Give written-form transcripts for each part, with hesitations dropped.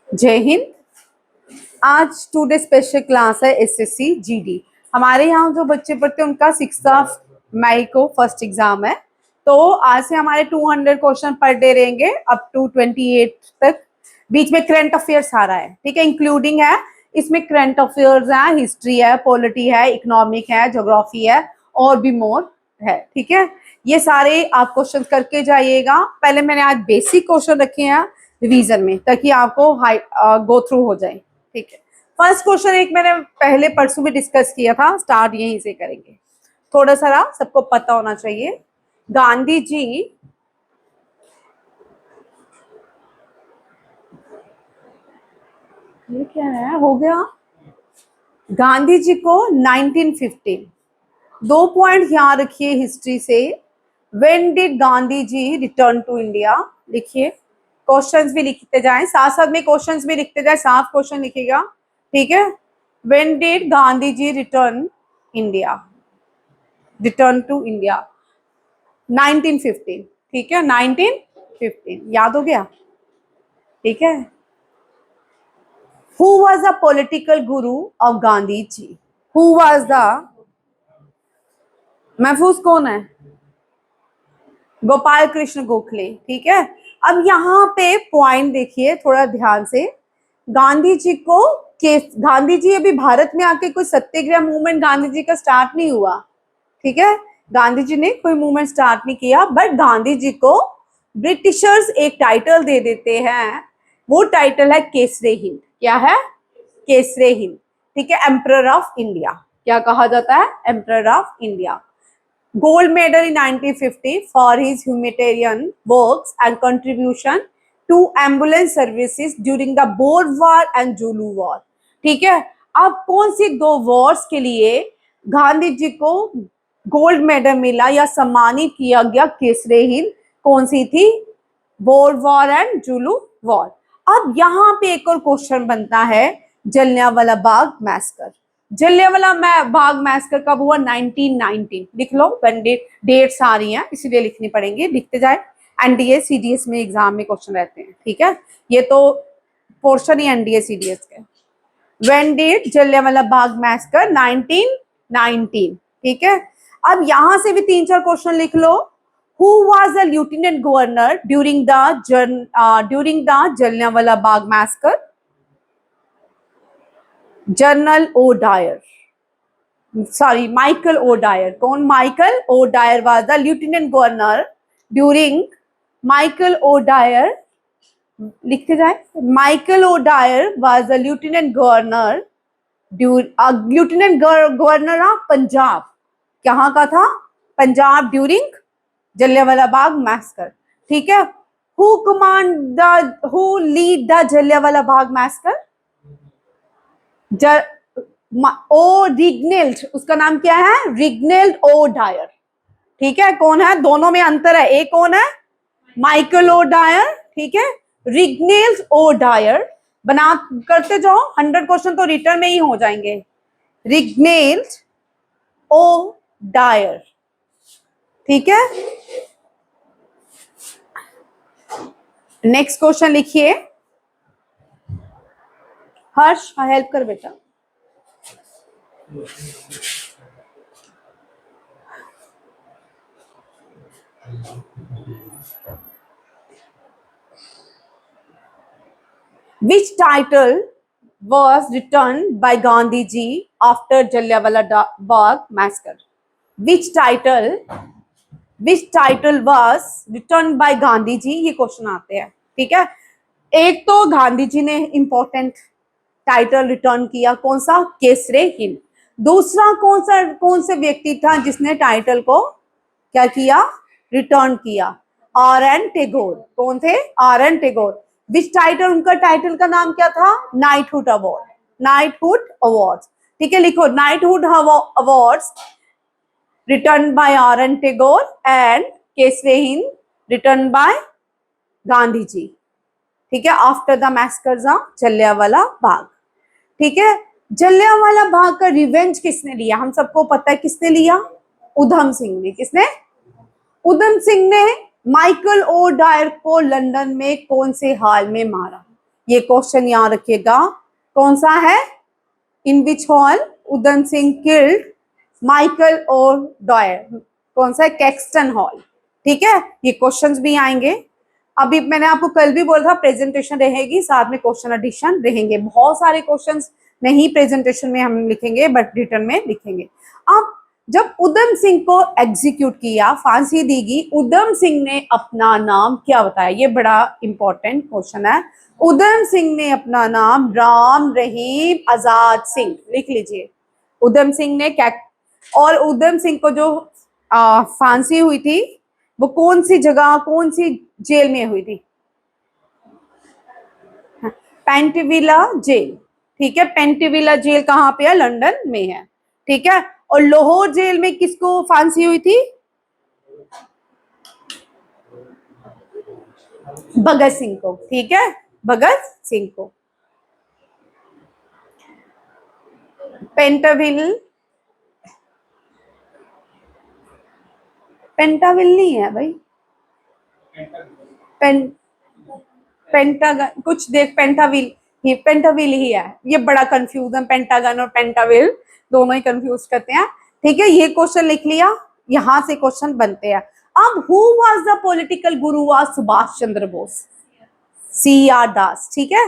जय हिंद। आज today special class है एसएससी जीडी। हमारे यहाँ जो बच्चे पढ़ते हैं उनका 6 मई को फर्स्ट एग्जाम है। तो आज से हमारे 200 क्वेश्चन पर डे रहेंगे अप टू 28 तक। बीच में करंट अफेयर्स आ रहा है, ठीक है, इंक्लूडिंग है इसमें करंट अफेयर्स है, हिस्ट्री है, पॉलिटी है, इकोनॉमिक है, ज्योग्राफी है और भी मोर है, ठीक है। ये सारे आप क्वेश्चन करके जाइएगा। पहले मैंने आज बेसिक क्वेश्चन रखे हैं रिवीजन में ताकि आपको गो थ्रू हो जाए, ठीक है। फर्स्ट क्वेश्चन एक मैंने पहले परसों भी डिस्कस किया था, स्टार्ट यहीं से करेंगे। थोड़ा सा सबको पता होना चाहिए। गांधी जी ये क्या है, हो गया। गांधी जी को 1915, 2 पॉइंट यहाँ रखिए हिस्ट्री से। When did Gandhi ji return to India, लिखिए। क्वेश्चंस भी लिखते जाएं, साथ साथ में क्वेश्चंस भी लिखते जाएं, साफ क्वेश्चन लिखिएगा, ठीक है। When did Gandhi ji return India, return to India 1915, ठीक है, 1915 याद हो गया, ठीक है। Who was the political Guru of Gandhi ji? Who was the, महफूज कौन है? गोपाल कृष्ण गोखले, ठीक है। अब यहाँ पे पॉइंट देखिए थोड़ा ध्यान से। गांधी जी को गांधी जी अभी भारत में आके कोई सत्याग्रह मूवमेंट गांधी जी का स्टार्ट नहीं हुआ, ठीक है। गांधी जी ने कोई मूवमेंट स्टार्ट नहीं किया, बट गांधी जी को ब्रिटिशर्स एक टाइटल दे देते हैं। वो टाइटल है केसरे हिंद। क्या है? केसरे हिंद, ठीक है। एम्परर ऑफ इंडिया, क्या कहा जाता है? Emperor of India. Gold medal in 1950 for his humanitarian works and contribution to ambulance services during the Boer War and Zulu War, ठीक है। अब कौन सी दो वॉर्स के लिए गांधी जी को गोल्ड मेडल मिला या सम्मानित किया गया केसरे हिंद? कौन सी थी? Boer war and Zulu war. अब यहाँ पे एक और क्वेश्चन बनता है, जलियांवाला बाग मैसकर। जलियांवाला बाग मैसकर कब हुआ? 1919, लिख लो। डेट्स आ रही हैं इसीलिए लिखनी पड़ेंगी, लिखते जाए। एनडीए सीडीएस में एग्जाम में क्वेश्चन रहते हैं, ठीक है। ये तो पोर्शन ही एनडीए सीडीएस के। When did Jallianwala Bagh मैसकर? 1919, ठीक है। अब यहां से भी 3-4 क्वेश्चन लिख लो। Who was the lieutenant governor during the Jallianwala Bagh massacre? General O Dyer, sorry Michael O Dyer. कौन? Michael O Dyer was the lieutenant governor during, Michael O Dyer, लिखते जाए। Michael O Dyer was the lieutenant governor lieutenant governor of Punjab. कहाँ का था? Punjab, during Jallianwala Bagh massacre, ठीक है। Who lead the Jallianwala Bagh massacre? Oh Reginald, उसका नाम क्या है? रिग्नेल्ड ओ डायर, ठीक है। कौन है? दोनों में अंतर है। एक कौन है? माइकल ओ डायर, ठीक है। रिग्नेल्ड ओ डायर बना करते जाओ, 100 क्वेश्चन तो रिटर्न में ही हो जाएंगे। रिग्नेल्ड ओ डायर, ठीक है। नेक्स्ट क्वेश्चन लिखिए। हर्ष हेल्प कर बेटा। Which title was written by Gandhi ji after Jallianwala Bagh massacre? Which title was written by Gandhi ji? ये क्वेश्चन आते हैं, ठीक है। एक तो गांधी जी ने इंपॉर्टेंट टाइटल रिटर्न किया, कौन सा? केसरे हिंद। दूसरा कौन से व्यक्ति था जिसने टाइटल को क्या किया? रिटर्न किया? R N Tagore. कौन थे? R N Tagore. Which title, उनका टाइटल का नाम क्या था? नाइटहुड अवार्ड, नाइटहुड अवार्ड, ठीक है। लिखो knighthood awards return by R N Tagore and Kaiser-i-Hind return by Gandhi ji, ठीक है। After the massacres of Jallianwala Bagh, ठीक है। जलियांवाला बाग का रिवेंज किसने लिया? हम सबको पता है किसने लिया? उधम सिंह ने। किसने? उधम सिंह ने माइकल ओ डायर को लंदन में कौन से हाल में मारा? ये क्वेश्चन याद रखिएगा। कौन सा है? इन विच hall Udham Singh killed Michael और डॉयर? कौन सा है? Caxton hall. ठीक है, ये क्वेश्चंस भी आएंगे। अभी मैंने आपको कल भी बोला था प्रेजेंटेशन रहेगी, साथ में क्वेश्चन एडिशन रहेंगे। बहुत सारे क्वेश्चंस नहीं प्रेजेंटेशन में हम लिखेंगे बट रिटर्न में लिखेंगे। अब जब उधम सिंह को एग्जीक्यूट किया, फांसी दी गई, उधम सिंह ने अपना नाम क्या बताया? ये बड़ा इंपॉर्टेंट क्वेश्चन है। उधम सिंह ने अपना नाम राम रहीम आजाद सिंह लिख लीजिए। उधम सिंह ने क्या? और उधम सिंह को जो फांसी हुई थी वो कौन सी जगह, कौन सी जेल में हुई थी? पेंटविला जेल। ठीक है, पेंटविला जेल कहाँ पे है? लंदन में है। ठीक है, और लाहौर जेल में किसको फांसी हुई थी? भगत सिंह को। ठीक है, भगत सिंह को। पेंटाविल, पेंटाविल नहीं है भाई, पेन पेंटागन कुछ देख, पेंटाविल ही, पेंटाविल ही है। ये बड़ा कंफ्यूजन, पेंटागन और पेंटाविल दोनों ही कंफ्यूज करते हैं। ठीक है, ये क्वेश्चन लिख लिया, यहां से क्वेश्चन बनते हैं। अब who was the political Guru of Subhash Chandra Bose? C R Das. ठीक है,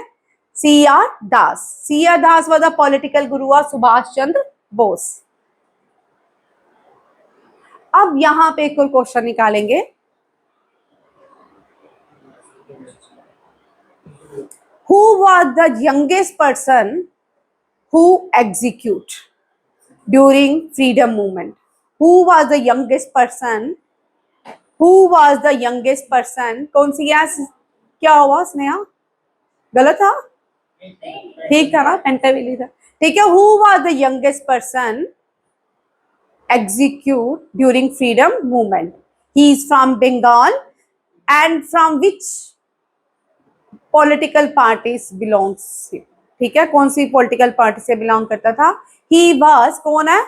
C R Das. C R Das was the political Guru of Subhash Chandra Bose. अब यहां पे एक और क्वेश्चन निकालेंगे। Who was the youngest person who execute during freedom movement? Who was the youngest person? Who was the youngest person? कौन सी gas? क्या हुआ स्नेहा? गलत था? ठीक था ना, पेंटाविली था। ठीक है, who was the youngest person execute during freedom movement? He is from Bengal and from which political parties belongs? ठीक है, कौन सी पॉलिटिकल पार्टी से बिलोंग करता था? ही वाज, कौन है?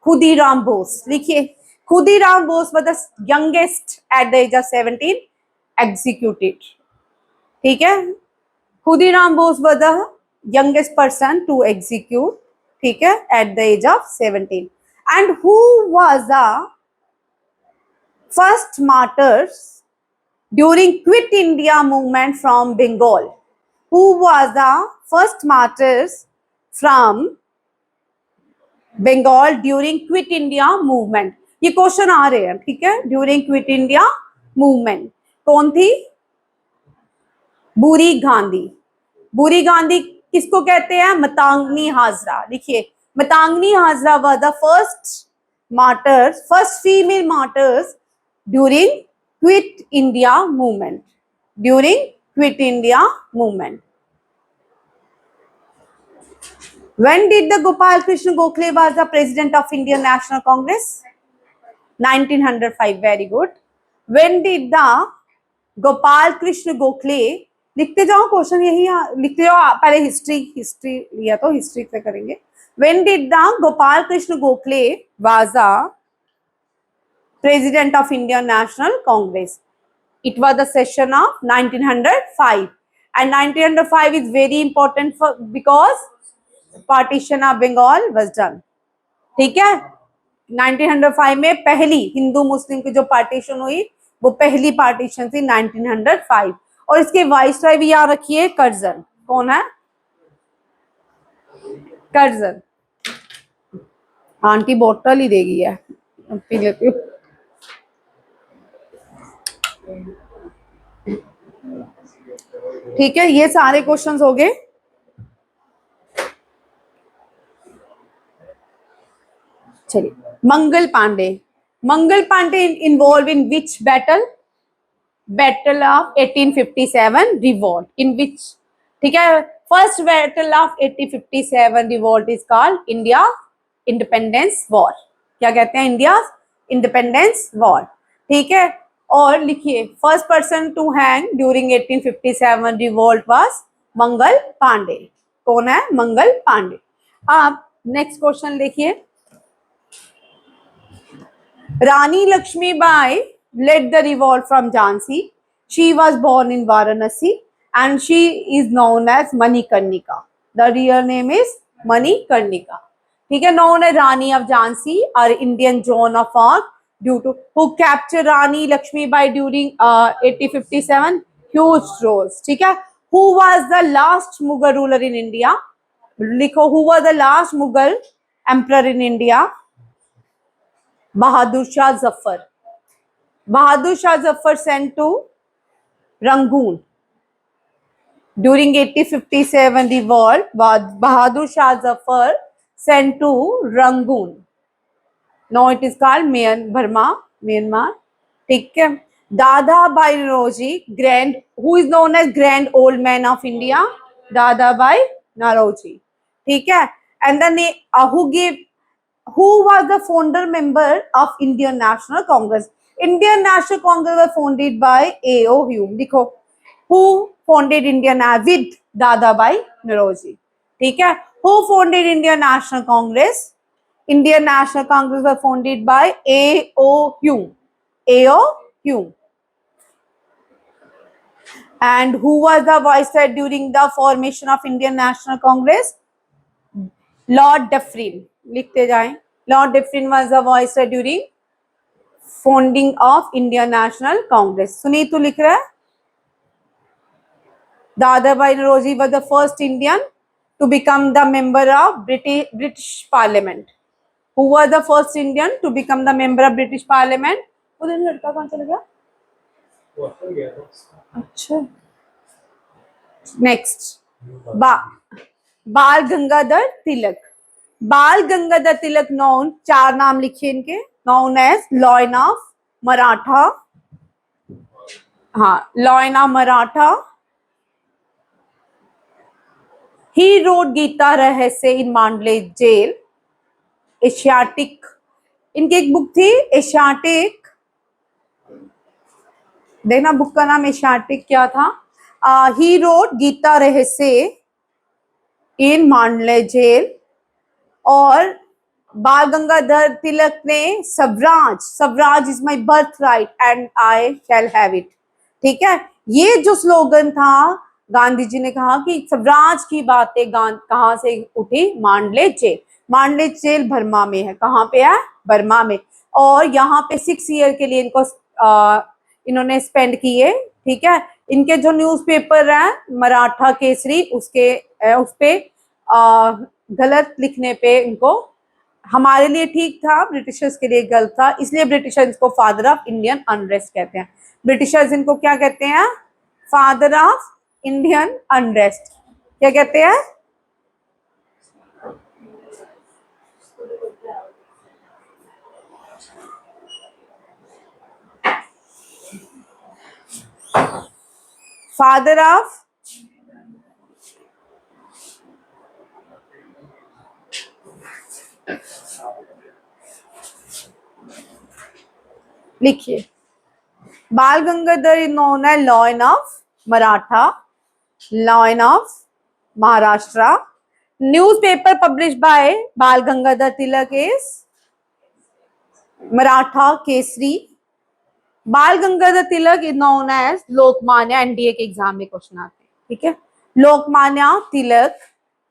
खुदीराम बोस। लिखिए, Khudiram Bose was the youngest at the age of 17 executed. ठीक है, Khudiram Bose was the youngest person to execute. ठीक है, at the age of 17। And who was the first martyrs during Quit India movement from Bengal? Who was the first martyrs from Bengal during Quit India movement? ये question आ रहे हैं। ठीक है, during quit India movement कौन थी? बुरी गांधी। बुरी गांधी किसको कहते हैं? मातंगी हाजरा। लिखिए, Matangi Hazra was the first martyrs, first female martyrs during Quit India movement. During Quit India movement. When did the Gopal Krishna Gokhale was the president of Indian National Congress? 1905. Very good. When did the Gopal Krishna Gokhale, लिखते जाओ question, यही लिखते जाओ। पहले history लिया तो history से करेंगे। When did the Gopal Krishna Gokhale was the President of Indian National Congress? It was the session of 1905, and 1905 is very important for because partition of Bengal was done. ठीक है, 1905 में पहली हिंदू मुस्लिम की जो पार्टीशन हुई वो पहली पार्टीशन थी 1905। और इसके वाइसरॉय भी याद रखिए, कर्जन। कौन है? कर्जन। आंटी बोतल ही देगी है, पी लेती हूँ। ठीक है, ये सारे क्वेश्चंस हो गए। चलिए, Mangal Pandey. Mangal Pandey involve in which battle? Battle of 1857 revolt. In which? ठीक है, first battle of 1857 revolt is called India independence war. क्या कहते हैं? India independence war. ठीक है, और लिखिए, first person to hang during 1857 revolt was Mangal Pandey. कौन है? मंगल पांडे। आप नेक्स्ट क्वेश्चन देखिए। रानी Lakshmibai led the revolt from Jhansi. She was born in Varanasi and she is known as Manikarnika. The real name is Manikarnika. ठीक है, known as Rani of Jhansi or Indian Joan of Arc, due to who captured Rani Lakshmi Bai during 1857. Huge roles. ठीक है, who was the last Mughal ruler in India? लिखो, who was the last Mughal emperor in India? Bahadur Shah Zafar. Bahadur Shah Zafar sent to Rangoon during 1857 revolt. Bahadur Shah Zafar sent to Rangoon. Now it is called Myanmar. ठीक है, Dada Bhai Naroji, who is known as Grand Old Man of India, Dada Bhai Naroji. ठीक है, and the name who was the founder member of Indian National Congress? Indian National Congress was founded by A.O. Hume. देखो, who founded Indian with Dada Bhai Naroji. ठीक है, who founded Indian National Congress? Indian National Congress was founded by A.O. Hume. A.O. Hume. And who was the viceroy during the formation of Indian National Congress? Lord Dufferin. लिखते जाएं. Lord Dufferin was the viceroy during founding of Indian National Congress. सुनीतु लिख रहा है. Dada Bhai Naroji was the first Indian to become the member of British Parliament. Who was the first Indian to become the member of British Parliament? उधर लड़का कहाँ चला गया? अच्छा. Next. बाल गंगाधर तिलक. बाल गंगाधर तिलक known, चार नाम लिखिए इनके, known as Lion of Maratha. हाँ, Lion of Maratha. He wrote Gita रहस्य in Mandalay jail. एशियाटिक, इनकी एक बुक थी एशियाटिक, देखना बुक का नाम एशियाटिक क्या था. ही रोट गीता रहस्य इन मांडले जेल. और बाल गंगाधर तिलक ने Swaraj is my birth right and I shall have it. ठीक है, ये जो स्लोगन था, गांधी जी ने कहा कि स्वराज की बातें कहाँ से उठी? मांडले जेल. मांडले जेल बर्मा में है. कहाँ पे है? बर्मा में. और यहाँ पे 6 ईयर के लिए इनको इन्होंने स्पेंड किए. ठीक है, इनके जो न्यूज़पेपर है मराठा केसरी, उस पे गलत लिखने पे इनको, हमारे लिए ठीक था, ब्रिटिशर्स के लिए गलत था, इसलिए ब्रिटिशर्स को फादर ऑफ इंडियन अनरेस्ट कहते हैं. ब्रिटिशर्स इनको क्या कहते हैं? Father of Indian unrest. क्या कहते हैं? फादर ऑफ लिखिए. Bal Gangadhar is known as lion of Maratha, lion of Maharashtra. Newspaper published by Bal Gangadhar Tilak is Maratha Kesari. Bal Gangadhar Tilak is known as Lokmanya. NDA के एग्जाम में क्वेश्चन आते हैं. ठीक है, Lokmanya Tilak,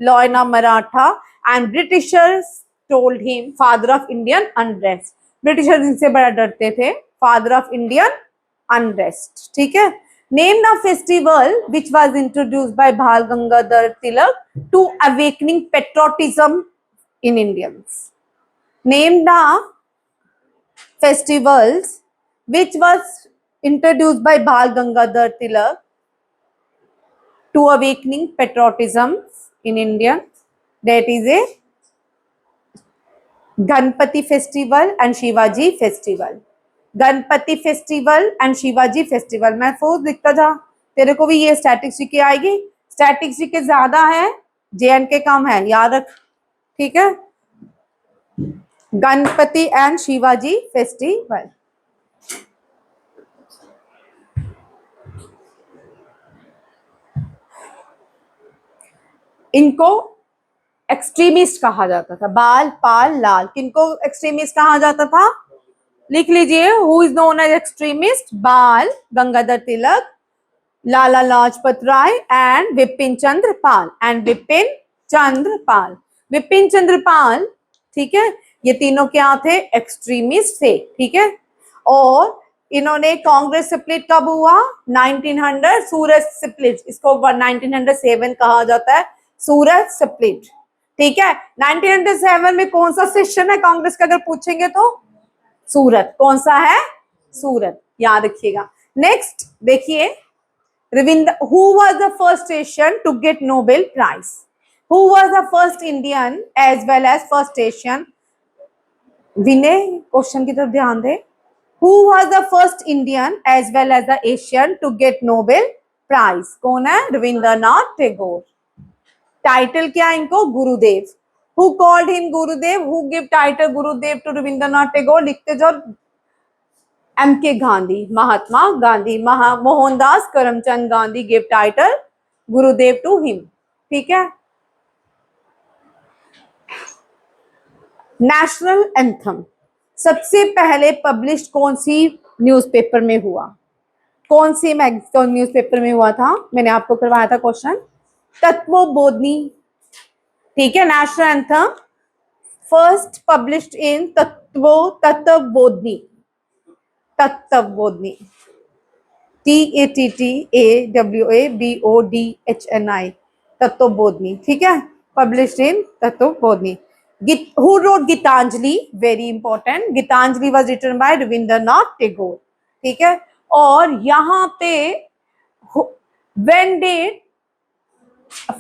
lion of Maratha, and Britishers told him father of Indian unrest. Britishers इनसे बड़ा डरते थे. Father of Indian unrest. ठीक है. Name the festival which was introduced by Bal Gangadhar Tilak to awakening patriotism in Indians. Name the festivals which was introduced by Bal Gangadhar Tilak to awakening patriotism in India. That is a Ganpati festival and Shivaji festival. Ganpati festival and Shivaji festival. मैं force लिखता था, तेरे को भी ये statistic की आएगी. Statistic के ज्यादा है, JNK कम है, याद रख. ठीक है, गणपति एंड शिवाजी फेस्टिवल. इनको एक्सट्रीमिस्ट कहा जाता था. बाल पाल लाल. किनको एक्सट्रीमिस्ट कहा जाता था? लिख लीजिए. Who is known as extremist? Bal Gangadhar Tilak, Lala Lajpat Rai and Vipin Chandra Pal Vipin Chandra Pal, ठीक है, ये तीनों क्या थे, एक्सट्रीमिस्ट थे, ठीक है। और इन्होंने कांग्रेस स्प्लिट कब हुआ, 1900, सूरत स्प्लिट, इसको 1907 कहा जाता है, सूरत स्प्लिट, ठीक है। 1907 में कौन सा सेशन है कांग्रेस का, अगर पूछेंगे तो सूरत, कौन सा है, सूरत, याद रखिएगा। नेक्स्ट देखिए, Rabindra, who was the first Asian to get Nobel prize, who was the first Indian as well as first Asian, Vinay question की तरफ ध्यान दे, who was the first Indian as well as the Asian to get Nobel prize, कौन है, Rabindranath Tagore. Title क्या है इनको, Gurudev. Who called him Gurudev, who give title Gurudev to Rabindranath Tagore, लिखते जाओ, M K Gandhi, Mahatma Gandhi, Mohandas Karamchand Gandhi give title Gurudev to him, ठीक है। नेशनल एंथम सबसे पहले पब्लिश कौन सी न्यूज़पेपर में हुआ, कौन सी न्यूज़पेपर में हुआ था, मैंने आपको करवाया था क्वेश्चन, तत्वबोधिनी, ठीक है। National anthem first published in Tattvabodhini, TATTAWABODHNI, Tattvabodhini, ठीक है, published in Tattvabodhini. Who wrote Gitanjali, very important, Gitanjali was written by Rabindranath Tagore, ठीक है। और यहाँ पे when did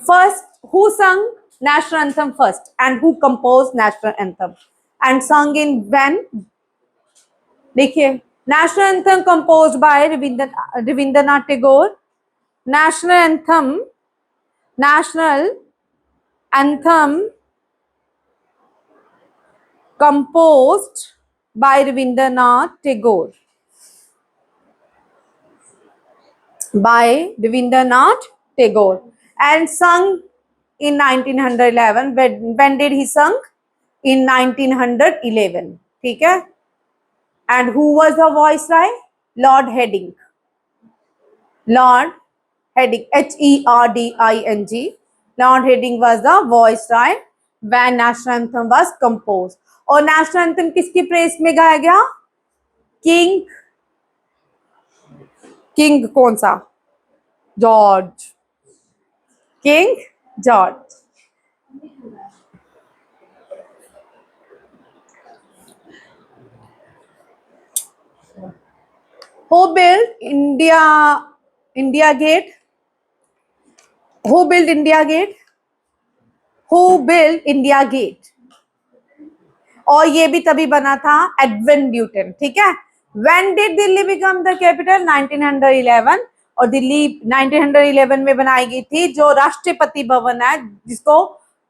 first, who sung national anthem first and who composed national anthem and sung in when, देखिए, national anthem composed by Rabindranath Tagore, national anthem composed by Rabindranath Tagore, and sung in 1911. When did he sung? In 1911, ठीक है। And who was the viceroy? Lord Hardinge, HERDING, Lord Hardinge was the viceroy when national anthem was composed। और national anthem किसकी press में गाया गया, king कौन सा, George, king George. Who built India Gate? Who built India Gate? Who built India Gate? और ये भी तभी बना था, एडविन न्यूटन, ठीक है। When did Delhi become the capital? 1911, और दिल्ली 1911 में बनाई गई थी, जो राष्ट्रपति भवन है, जिसको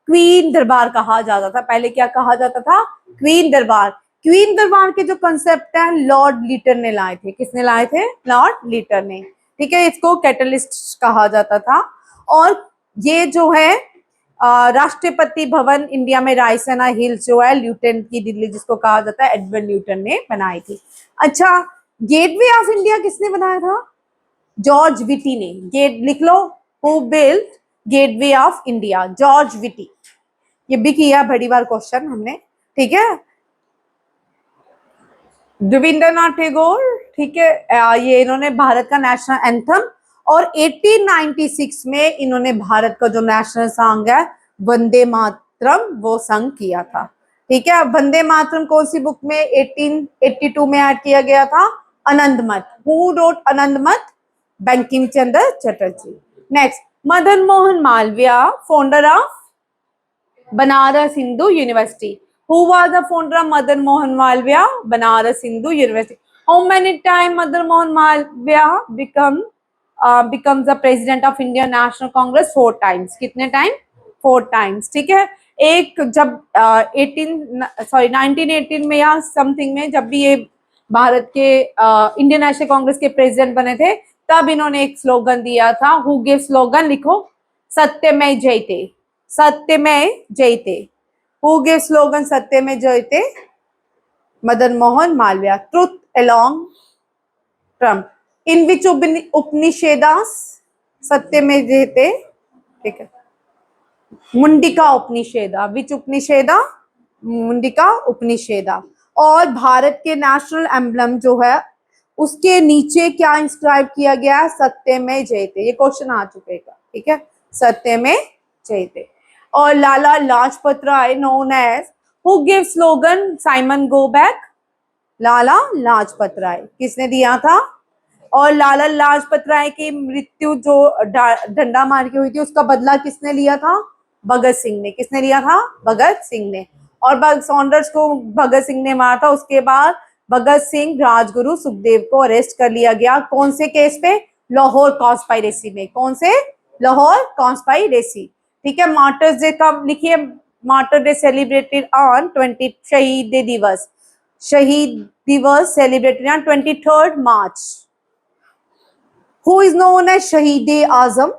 क्वीन दरबार कहा जाता था, पहले क्या कहा जाता था, क्वीन दरबार। क्वीन दरबार के जो कंसेप्ट है लॉर्ड लीटर ने लाए थे, किसने लाए थे, लॉर्ड लीटर ने, ठीक है। इसको कैटलिस्ट कहा जाता था। और ये जो है राष्ट्रपति भवन इंडिया में रायसेना हिल्स जो है, ल्यूटन की दिल्ली जिसको कहा जाता है, एडविन न्यूटन ने बनाई थी। अच्छा, गेटवे ऑफ इंडिया किसने बनाया था, जॉर्ज विटी ने, गेट लिख लो, who built Gateway of India, George Wittet. ये भी किया बड़ी बार क्वेश्चन हमने, ठीक है। रविंद्रनाथ टैगोर, ठीक है, ये इन्होंने भारत का नेशनल एंथम और 1896 में इन्होंने भारत का जो नेशनल सॉन्ग है वंदे मातरम, वो संग किया था, ठीक है। वंदे मातरम कौन सी बुक में 1882 में ऐड किया गया था, Anandmath. Who wrote Anandmath, Bankim Chandra Chatterjee. Next, Madan Mohan Malaviya, founder of Banaras Hindu university. Who was the founder of Madan Mohan Malviya, Banaras Hindu University? How many times Madan Mohan Malviya becomes the president of Indian National Congress? 4 times. कितने time, 4 times, ठीक है। एक जब 1918 में या something में, जब भी ये भारत के इंडियन नेशनल कांग्रेस के प्रेसिडेंट बने थे, तब इन्होंने एक स्लोगन दिया था। हु गिव स्लोगन, लिखो, सत्यमेव जयते, सत्यमेव जयते। Who gave slogan Satyamev Jayate? Madan Mohan Malaviya. Truth alone triumph, in which Upanishads Satyamev Jayate, ठीक है, मुंडिका उपनिषेदा, विच उपनिषेदा, मुंडिका उपनिषेदा। और भारत के नेशनल एम्बलम जो है उसके नीचे क्या इंस्क्राइब किया गया है, सत्यमेव जयते। ये क्वेश्चन आ चुकेगा, ठीक है, सत्यमेव जयते। और Lala Lajpat Rai known as who give slogan Simon go back, Lala Lajpat Rai किसने दिया था। और लाला लाजपत राय की मृत्यु जो डंडा मार के हुई थी उसका बदला किसने लिया था, भगत सिंह ने। किसने लिया था, भगत सिंह ने। और सॉन्डर्स को भगत सिंह ने मारा था। उसके बाद भगत सिंह, राजगुरु, सुखदेव को अरेस्ट कर लिया गया। कौन से केस पे, लाहौर कॉन्स्पायरेसी में। कौन से, लाहौर कॉन्स्पायरेसी, ठीक है। मार्टर्स डे कब लिखिए, मार्टर डे सेलिब्रेटेड ऑन 20, शहीद Diwas, Shaheed Diwas celebrated on 23 March. Who is known as Shaheed Azam,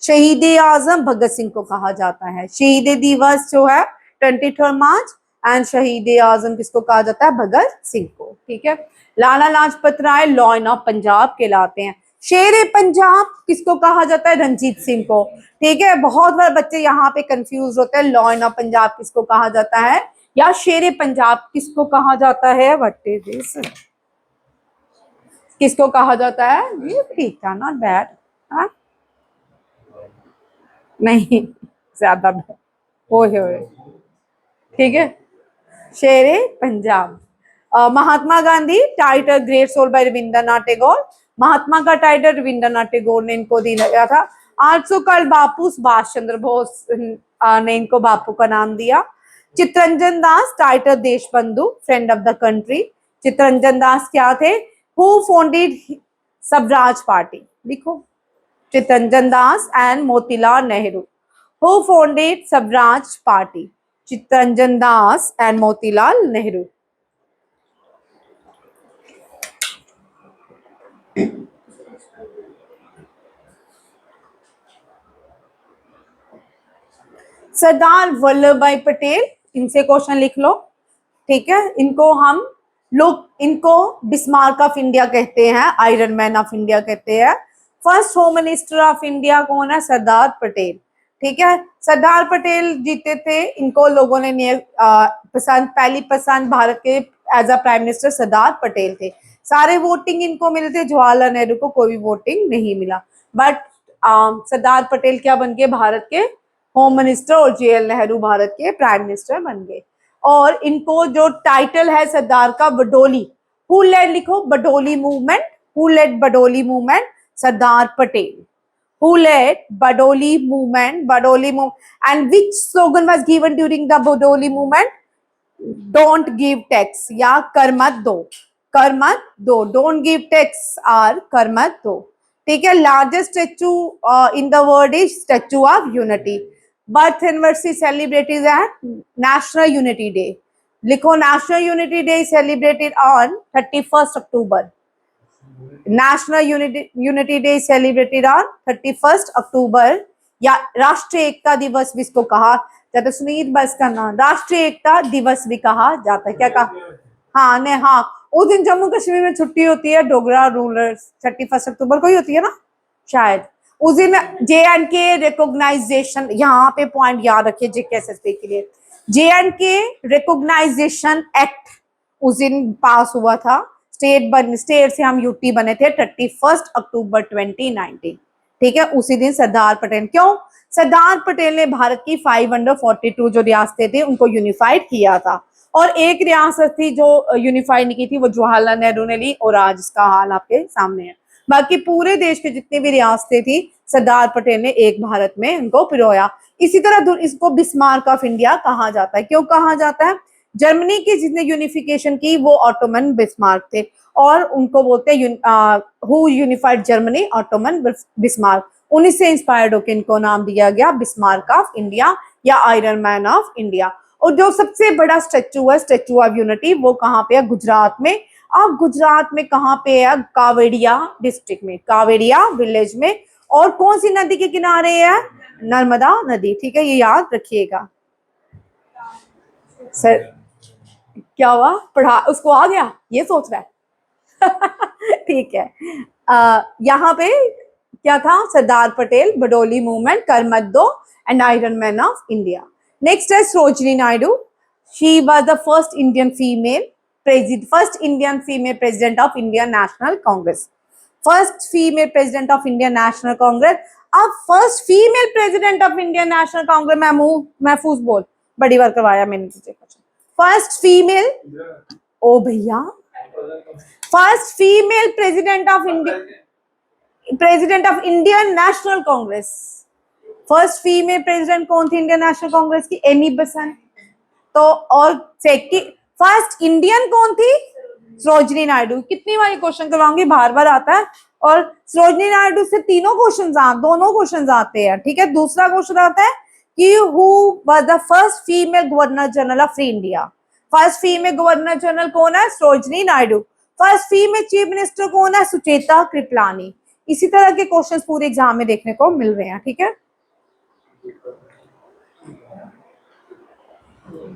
शहीद आजम भगत सिंह को कहा जाता है। शहीद दिवस जो है 23 मार्च एंड शहीद आजम किसको कहा जाता है, भगत सिंह को, ठीक है। लाला लाजपत राय लॉयन ऑफ पंजाब कहलाते हैं। शेर पंजाब किसको कहा जाता है, रंजीत सिंह को, ठीक है। बहुत बार बच्चे यहाँ पे कंफ्यूज होते हैं, लॉयन ऑफ पंजाब किसको कहा जाता है या शेर पंजाब किसको कहा जाता है, व्हाट इज दिस, किसको कहा जाता है। ये ठीक था, नॉट बैड, हाँ नहीं ज्यादा बैड, ओए ठीक है, Sher-e-Punjab. Mahatma Gandhi title great soul by Rabindranath Tagore. Mahatma का टाइटल रविंद्रनाथ टैगोर ने इनको दिया था। 800 कल बापू सुभाष चंद्र बोस ने इनको बापू का नाम दिया। Chittaranjan Das title Desh Bandhu, friend of the country. Chittaranjan Das क्या थे, हु फाउंडेड स्वराज पार्टी, लिखो Chittaranjan Das and Motilal Nehru, who founded Swaraj party, Chittaranjan Das and Motilal Nehru. Sardar Vallabh Bhai Patel, इनसे क्वेश्चन लिख लो, ठीक है। इनको हम लोग इनको बिस्मार्क ऑफ इंडिया कहते हैं, आयरन मैन ऑफ इंडिया कहते हैं। First home minister of India कौन है, सरदार पटेल, ठीक है। सरदार पटेल जीते थे, इनको लोगों ने पसंद, पहली पसंद भारत के as a prime minister Sardar Patel थे। सारे वोटिंग इनको मिले थे, जवाहरलाल नेहरू को कोई भी वोटिंग नहीं मिला। बट सरदार पटेल क्या बन गए, भारत के होम मिनिस्टर, और JL नेहरू भारत के प्राइम मिनिस्टर बन गए। और इनको जो टाइटल है सरदार का, बडोली, हु लेड, लिखो Badoli movement, who led Badoli movement, Sardar Patel, who led Badoli movement, Badoli move, and which slogan was given during the Badoli movement? Don't give tax या कर मत दो, कर मत दो, don't give tax और कर मत दो, ठीक है। Largest statue in the world is statue of unity. Birth anniversary celebrated at national unity day, लिखो national unity day celebrated on 31 October. National unity day celebrated on 31 October. या राष्ट्रीय एकता दिवस भी इसको कहा जाता है, सुनील बस का नाम, राष्ट्रीय एकता दिवस भी कहा जाता है, क्या कहा, हाँ ने, हाँ उस दिन जम्मू कश्मीर में छुट्टी होती है, डोगरा रूलर्स 31 अक्टूबर को ही होती है ना शायद। उस दिन JNK रिकॉग्नाइजेशन, यहाँ पे पॉइंट याद रखिए JKSSP के लिए, JNK रिकॉग्नाइजेशन एक्ट उस दिन पास हुआ था। स्टेट से हम UT बने थे 31 अक्टूबर 2019, ठीक है। उसी दिन सरदार पटेल, क्यों, सरदार पटेल ने भारत की 5 अंडर 42 जो रियासतें थी उनको यूनिफाइड किया था। और एक रियासत थी जो यूनिफाइड नहीं की थी, वो जवाहरलाल नेहरू ने ली, और आज इसका हाल आपके सामने है। बाकी पूरे देश के जितनी भी रियासतें थी, सरदार पटेल ने एक भारत में उनको पिरोया। इसी तरह इसको बिस्मार्क ऑफ इंडिया कहा जाता है। क्यों कहा जाता है, जर्मनी की जिसने यूनिफिकेशन की वो ऑटोमन बिस्मार्क थे, और उनको बोलते हैं who unified Germany, Ottoman Bismarck. उन्हीं से इंस्पायर्ड होकर इनको नाम दिया गया बिस्मार्क ऑफ इंडिया या आयरन मैन ऑफ इंडिया। और जो सबसे बड़ा स्टेचू है, स्टेचू ऑफ यूनिटी, वो कहाँ पे है, गुजरात में। अब गुजरात में कहाँ पे है, कावेड़िया डिस्ट्रिक्ट में, कावेड़िया विलेज में। और कौन सी नदी के किनारे है, नर्मदा नदी, ठीक है, ये याद रखिएगा। सर क्या हुआ, पढ़ा उसको आ गया, ये सोच रहा है ठीक है। यहाँ पे क्या था, सरदार पटेल, बडोली मूवमेंट, कर मत दो and iron man of India. Next है Sarojini Naidu, she was the first Indian female president of Indian National Congress, first female president of Indian National Congress। अब first female president of Indian national Congress, महफूज बोल, बड़ी बार करवाया मैंने तुझे। फर्स्ट फीमेल, ओ भैया, first female president of India, president of Indian national Congress. First female president कौन थी इंडियन नेशनल कांग्रेस की? Annie Besant. तो और सेकंड फर्स्ट इंडियन कौन थी? सरोजिनी नायडू। कितनी बार क्वेश्चन करवाऊंगी, बार बार आता है। और सरोजिनी नायडू से दोनों क्वेश्चन आते हैं, ठीक है। दूसरा क्वेश्चन आता है कि who was the first female governor general of India. First female governor general कौन है? Sarojini Naidu. First female chief minister कौन है? सुचेता कृपलानी। इसी तरह के क्वेश्चंस पूरे एग्जाम में देखने को मिल रहे हैं, ठीक है।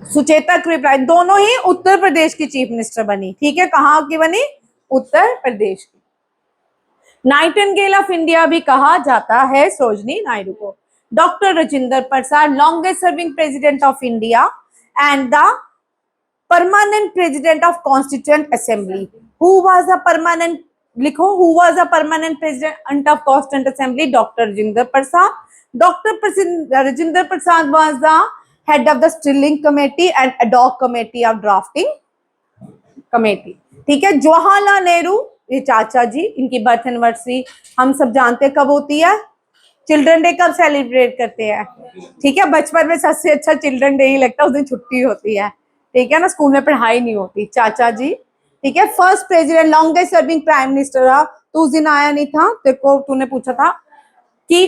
सुचेता कृपलानी दोनों ही उत्तर प्रदेश की चीफ मिनिस्टर बनी, ठीक है। कहाँ की बनी? उत्तर प्रदेश की। नाइटिंगेल ऑफ इंडिया भी कहा जाता है सरोजिनी नायडू को। Doctor Rajendra Prasad, longest serving president of India and the permanent president of constituent assembly. Who was the permanent, लिखो, who was the permanent president of constituent assembly? Doctor Rajendra Prasad. Doctor Rajendra Prasad was the head of the Stirling Committee and ad hoc committee of drafting committee, ठीक है। जवाहरलाल नेहरू, ये चाचा जी, इनकी birth anniversary हम सब जानते हैं कब होती है। चिल्ड्रन डे कब सेलिब्रेट करते हैं? ठीक है, बचपन में सबसे अच्छा चिल्ड्रन डे ही लगता है, उस दिन छुट्टी होती है, ठीक है ना, स्कूल में पढ़ाई नहीं होती। चाचा जी, ठीक है। First president, longest serving prime minister रहा, तो उस दिन आया नहीं था, देखो तूने पूछा था कि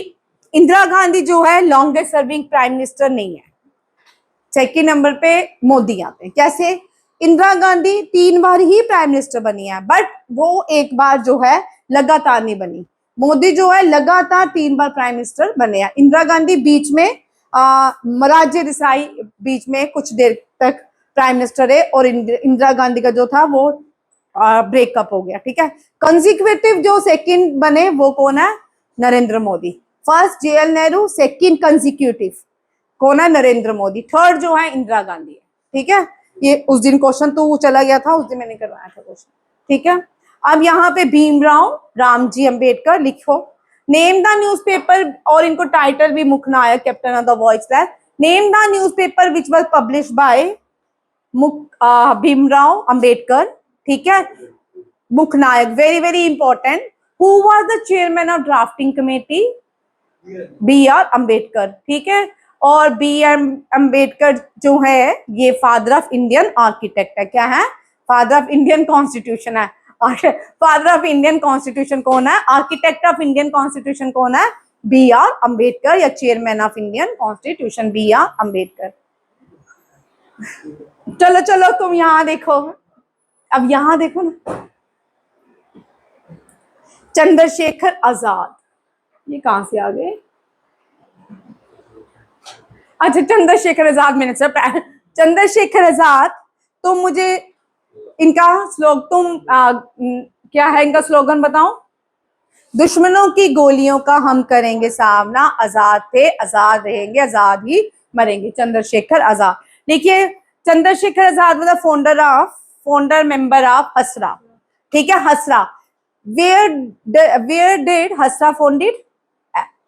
इंदिरा गांधी जो है लॉन्गेस्ट सर्विंग प्राइम मिनिस्टर नहीं है। सेकंड नंबर पे मोदी आते हैं। कैसे? इंदिरा गांधी 3 बार ही प्राइम मिनिस्टर बनी है, बट वो एक बार जो है लगातार नहीं बनी। मोदी जो है लगातार 3 बार प्राइम मिनिस्टर बने हैं। इंदिरा गांधी बीच में, मोरारजी देसाई बीच में कुछ देर तक प्राइम मिनिस्टर है, और इंदिरा गांधी का जो था वो ब्रेकअप हो गया, ठीक है। कंसेक्यूटिव जो सेकंड बने वो कौन है? Narendra Modi. First JL Nehru, second consecutive कौन है? नरेंद्र मोदी। थर्ड जो है इंदिरा गांधी है, ठीक है। ये उस दिन क्वेश्चन तो चला गया था, उस दिन मैंने करवाया था क्वेश्चन, ठीक है। अब यहाँ पे भीमराव रामजी अंबेडकर, लिखो, नेम द न्यूज़पेपर, और इनको टाइटल भी Mooknayak, captain of the voiceless. Name the newspaper which was published by Bhimrao Ambedkar, ठीक है। Mooknayak, very very important. Who was the chairman of drafting committee? B R Ambedkar, ठीक है। और बी आर अंबेडकर जो है ये फादर ऑफ इंडियन आर्किटेक्ट है। क्या है? फादर ऑफ इंडियन कॉन्स्टिट्यूशन है। और फादर ऑफ इंडियन कॉन्स्टिट्यूशन कौन है? आर्किटेक्ट ऑफ इंडियन कॉन्स्टिट्यूशन कौन है? बी आर अंबेडकर, या chairman of Indian constitution B R Ambedkar. चलो चलो तुम यहाँ देखो, अब यहाँ देखो ना, चंद्रशेखर आजाद, ये कहां से आ गए? अच्छा, चंद्रशेखर आजाद मैंने चंद्रशेखर आजाद, तुम मुझे इनका क्या है इनका स्लोगन बताओ? दुश्मनों की गोलियों का हम करेंगे सामना, आजाद थे आजाद रहेंगे, आजाद ही मरेंगे। चंद्रशेखर आजाद। देखिए, Chandrashekhar Azad was founder member of HSRA, ठीक है। HSRA, where did HSRA founded?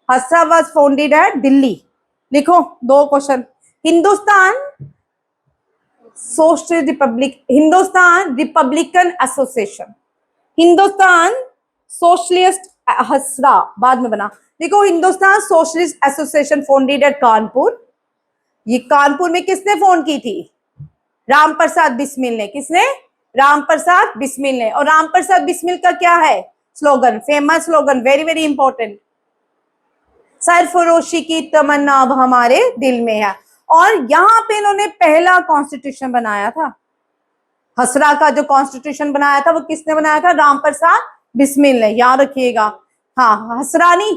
HSRA was founded at Delhi. लिखो, 2 question. Hindustan socialist republic, Hindustan republican association, Hindustan socialist, HSRA बाद में बना। देखो, Hindustan socialist association founded at Kanpur. ये कानपुर में किसने फाउंड की थी? राम प्रसाद बिस्मिल ने। किसने? राम प्रसाद बिस्मिल ने। और राम प्रसाद बिस्मिल का क्या है slogan? Famous slogan, very very important, सरफरोशी की तमन्ना अब हमारे दिल में है। और यहाँ पे इन्होंने पहला कॉन्स्टिट्यूशन बनाया था। हसरा का जो कॉन्स्टिट्यूशन बनाया था वो किसने बनाया था? राम प्रसाद बिस्मिल ने, याद रखिएगा। हाँ, हसरानी,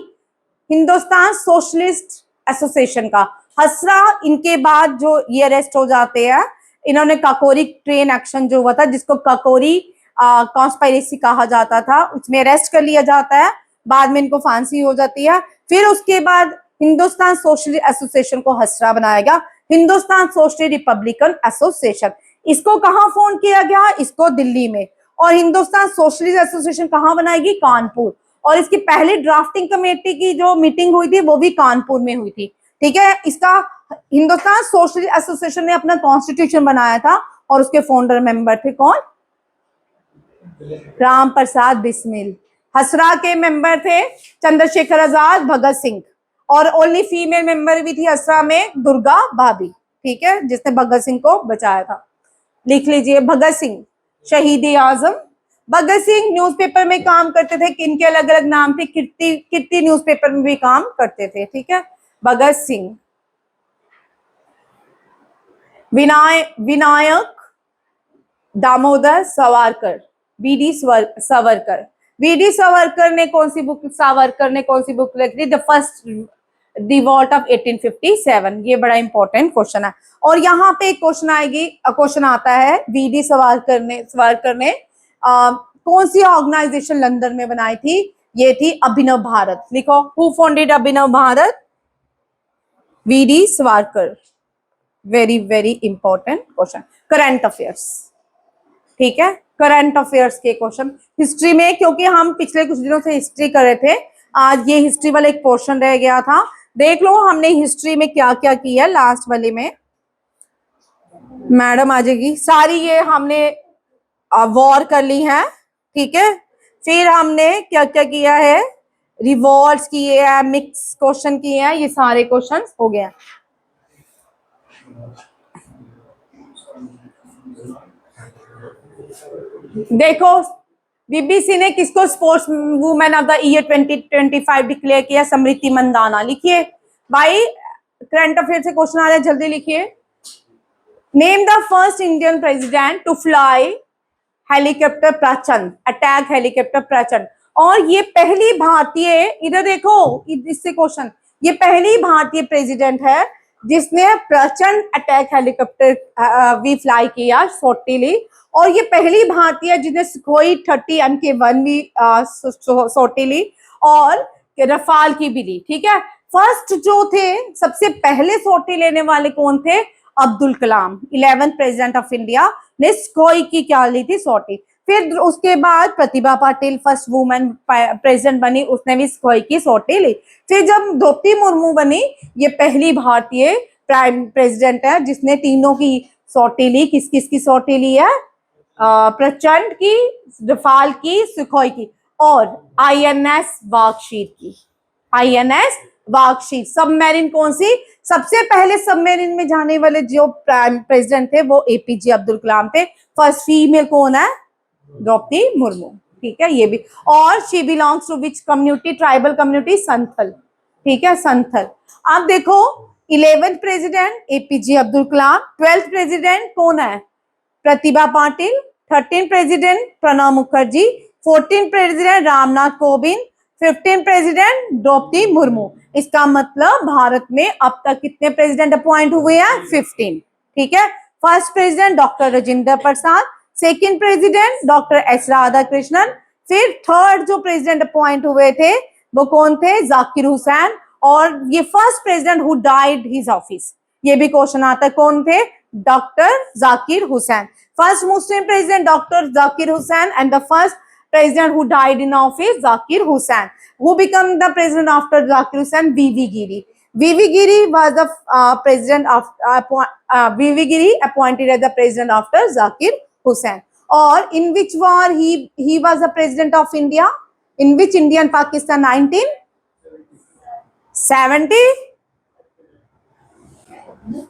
हिंदुस्तान सोशलिस्ट एसोसिएशन का। हसरा, इनके बाद जो ये अरेस्ट हो जाते हैं, इन्होंने काकोरी ट्रेन एक्शन जो हुआ था, जिसको काकोरी कॉन्स्पायरेसी कहा जाता था, उसमें अरेस्ट कर लिया जाता है, बाद में इनको फांसी हो जाती है। फिर उसके बाद हिंदुस्तान सोशलिस्ट एसोसिएशन को हसरा बनाया गया, हिंदुस्तान सोशलिस्ट रिपब्लिकन एसोसिएशन। इसको कहाँ फोन किया गया? इसको दिल्ली में। और हिंदुस्तान सोशलिस्ट एसोसिएशन कहाँ बनाएगी? कानपुर। और इसकी पहली ड्राफ्टिंग कमेटी की जो मीटिंग हुई थी वो भी कानपुर में हुई थी। ठीक है, इसका हिंदुस्तान सोशलिस्ट एसोसिएशन ने अपना कॉन्स्टिट्यूशन बनाया था और उसके फाउंडर मेंबर थे कौन? राम प्रसाद बिस्मिल। हसरा के मेंबर थे चंद्रशेखर आजाद, भगत सिंह, और ओनली फीमेल मेंबर भी थी हसरा में, दुर्गा भाभी। ठीक है, जिसने भगत सिंह को बचाया था। लिख लीजिए, भगत सिंह शहीद आजम। भगत सिंह न्यूज़पेपर में काम करते थे, किनके अलग अलग नाम थे? कीर्ति न्यूज़पेपर में भी काम करते थे। ठीक है, भगत सिंह। विनायक दामोदर सावरकर, वीडी सावरकर। वीडी सावरकर ने कौन सी बुक लिखी थी? The first revolt of 1857। ये बड़ा इंपॉर्टेंट क्वेश्चन है। और यहाँ पे एक क्वेश्चन आता है, वीडी सावरकर ने कौन सी ऑर्गेनाइजेशन लंदन में बनाई थी? ये थी अभिनव भारत। लिखो, who founded Abhinav Bharat? V D Savarkar. Very very important question. Current affairs, ठीक है, करंट अफेयर्स के क्वेश्चन हिस्ट्री में, क्योंकि हम पिछले कुछ दिनों से हिस्ट्री कर रहे थे, आज ये हिस्ट्री वाला एक पोर्शन रह गया था। देख लो हमने हिस्ट्री में क्या क्या किया लास्ट वाले में। मैडम आ जाएगी सारी, ये हमने वॉर कर ली है। ठीक है, फिर हमने क्या क्या किया है? रिवॉल्ट्स किए हैं, मिक्स क्वेश्चन किए हैं, ये सारे क्वेश्चन हो गए। देखो, बीबीसी ने किसको sports women of the year 2025 declare किया? स्मृति मंदाना। लिखिए भाई, करंट अफेयर से क्वेश्चन आ रहा है, जल्दी लिखिए। Name the first Indian president to fly helicopter Prachand, attack helicopter Prachand. और ये पहली भारतीय, इधर देखो, इससे क्वेश्चन, ये पहली भारतीय प्रेसिडेंट है जिसने प्रचंड अटैक हेलीकॉप्टर भी फ्लाई किया, सोटिली। और ये पहली भारतीय जिसने सुखोई 30 MK1 भी सोटिली, और रफाल की भी ली। ठीक है, फर्स्ट जो थे, सबसे पहले सोटी लेने वाले कौन थे? Abdul Kalam, 11th president of India, ने सुखोई की क्या ली थी? सोटी। फिर उसके बाद Pratibha Patil first women president बनी, उसने भी सुखोई की सोटी ली। फिर जब द्रौपदी मुर्मू बनी, ये पहली भारतीय प्राइम प्रेसिडेंट है जिसने तीनों की सोटी ली। किस किस की सोटी ली है? प्रचंड की, रफाल की, सुखोई की, और INS वागशीर की। INS वागशीर। सबमरीन कौन सी? सबसे पहले सबमरीन में जाने वाले जो प्राइम प्रेसिडेंट थे वो APJ अब्दुल कलाम थे। फर्स्ट फीमेल कौन है? द्रौपदी मुर्मू। ठीक है, ये भी। और she belongs to which community? Tribal community, Santhal. ठीक है, संथल। अब देखो, 11th president APJ Abdul Kalam, 12th president कौन है? Pratibha Patil, 13th president Pranab Mukherjee, 14th president Ramnath Kovind, 15th president Droupadi Murmu. इसका मतलब भारत में अब तक कितने प्रेसिडेंट अपॉइंट हुए हैं? 15। ठीक है, first president doctor Rajendra Prasad, second president doctor S Radhakrishnan, फिर थर्ड जो प्रेसिडेंट अपॉइंट हुए थे वो कौन थे? जाकिर हुसैन। और ये first president who died his office, ये भी क्वेश्चन आता है, कौन थे? Doctor Zakir Hussain. First Muslim president doctor Zakir Hussain, and the first president who died in office, Zakir Hussain. Who became the president after Zakir Hussain? V.V. Giri. V.V. Giri was the president of V.V. Giri appointed as the president after Zakir Hussain. Or in which war he was the president of India? In which India and Pakistan? 1970?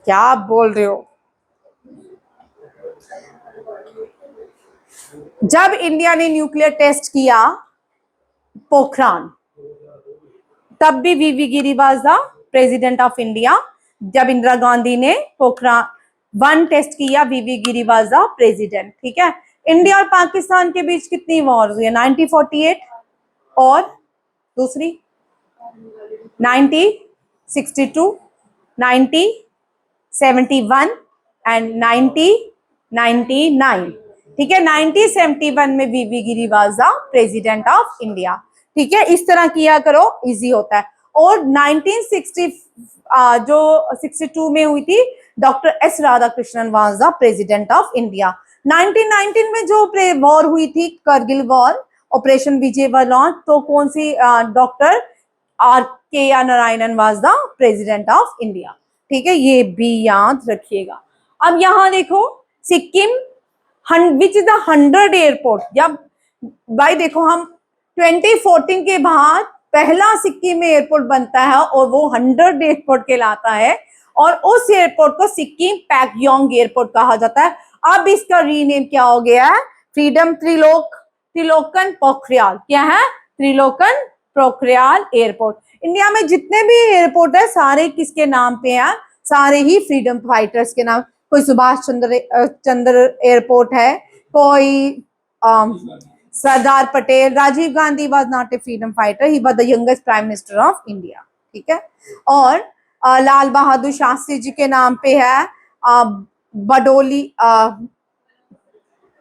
क्या आप बोल रहे हो? जब India ने nuclear test किया पोखरान, तब भी V.V. Giri was the president of India. जब इंदिरा गांधी ने पोखरान 1 टेस्ट किया, V.V. Giri was the president. ठीक है, इंडिया और पाकिस्तान के बीच कितनी वॉर हुई है? 1948, और दूसरी 1962, 1971 एंड 1999। ठीक है। 1971 में VV Giri was the president of India. ठीक है, इस तरह किया करो, इजी होता है। और 1960 जो 62 में हुई थी, doctor S Radhakrishnan was the president of India. 1919 में जो वॉर हुई थी, करगिल वॉर, ऑपरेशन विजय लॉन्च, तो कौन सी डॉक्टर आर के Narayanan was the president of India. ठीक है, ये भी याद रखिएगा। अब यहां देखो, Sikkim which is the 100 airport. जब भाई देखो, हम 2014 के बाद पहला सिक्किम में एयरपोर्ट बनता है और वो 100 एयरपोर्ट कहलाता है, और उस एयरपोर्ट को सिक्किम पैक्योंग एयरपोर्ट कहा जाता है। अब इसका रीनेम क्या हो गया है, फ्रीडम त्रिलोकन पोखरियाल। क्या है, त्रिलोकन पोखरियाल एयरपोर्ट। इंडिया में जितने भी एयरपोर्ट है सारे किसके नाम पे हैं, सारे ही फ्रीडम फाइटर्स के नाम। कोई सुभाष चंद्र एयरपोर्ट है, कोई Sardar Patel, Rajiv Gandhi was not a freedom fighter, he was the youngest prime minister of India. ठीक है, और लाल बहादुर शास्त्री जी के नाम पे है बडोली,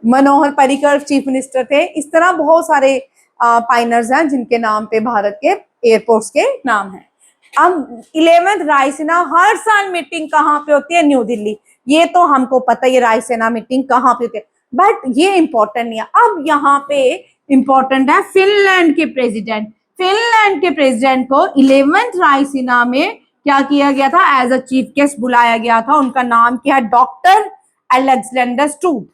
मनोहर पर्रिकर चीफ मिनिस्टर थे। इस तरह बहुत सारे पाइनर्स हैं जिनके नाम पे भारत के एयरपोर्ट्स के नाम है। अब 11th रायसीना हर साल मीटिंग कहाँ पे होती है, न्यू दिल्ली। ये तो हमको पता है, ये रायसीना मीटिंग कहाँ पे होती है, बट ये इंपॉर्टेंट नहीं है। अब यहाँ पे इंपॉर्टेंट है फिनलैंड के प्रेसिडेंट। फिनलैंड के प्रेसिडेंट को 11th रायसीना में क्या किया गया था, एज अ चीफ गेस्ट बुलाया गया था। उनका नाम क्या है, डॉक्टर अलेक्जेंडर स्टूप।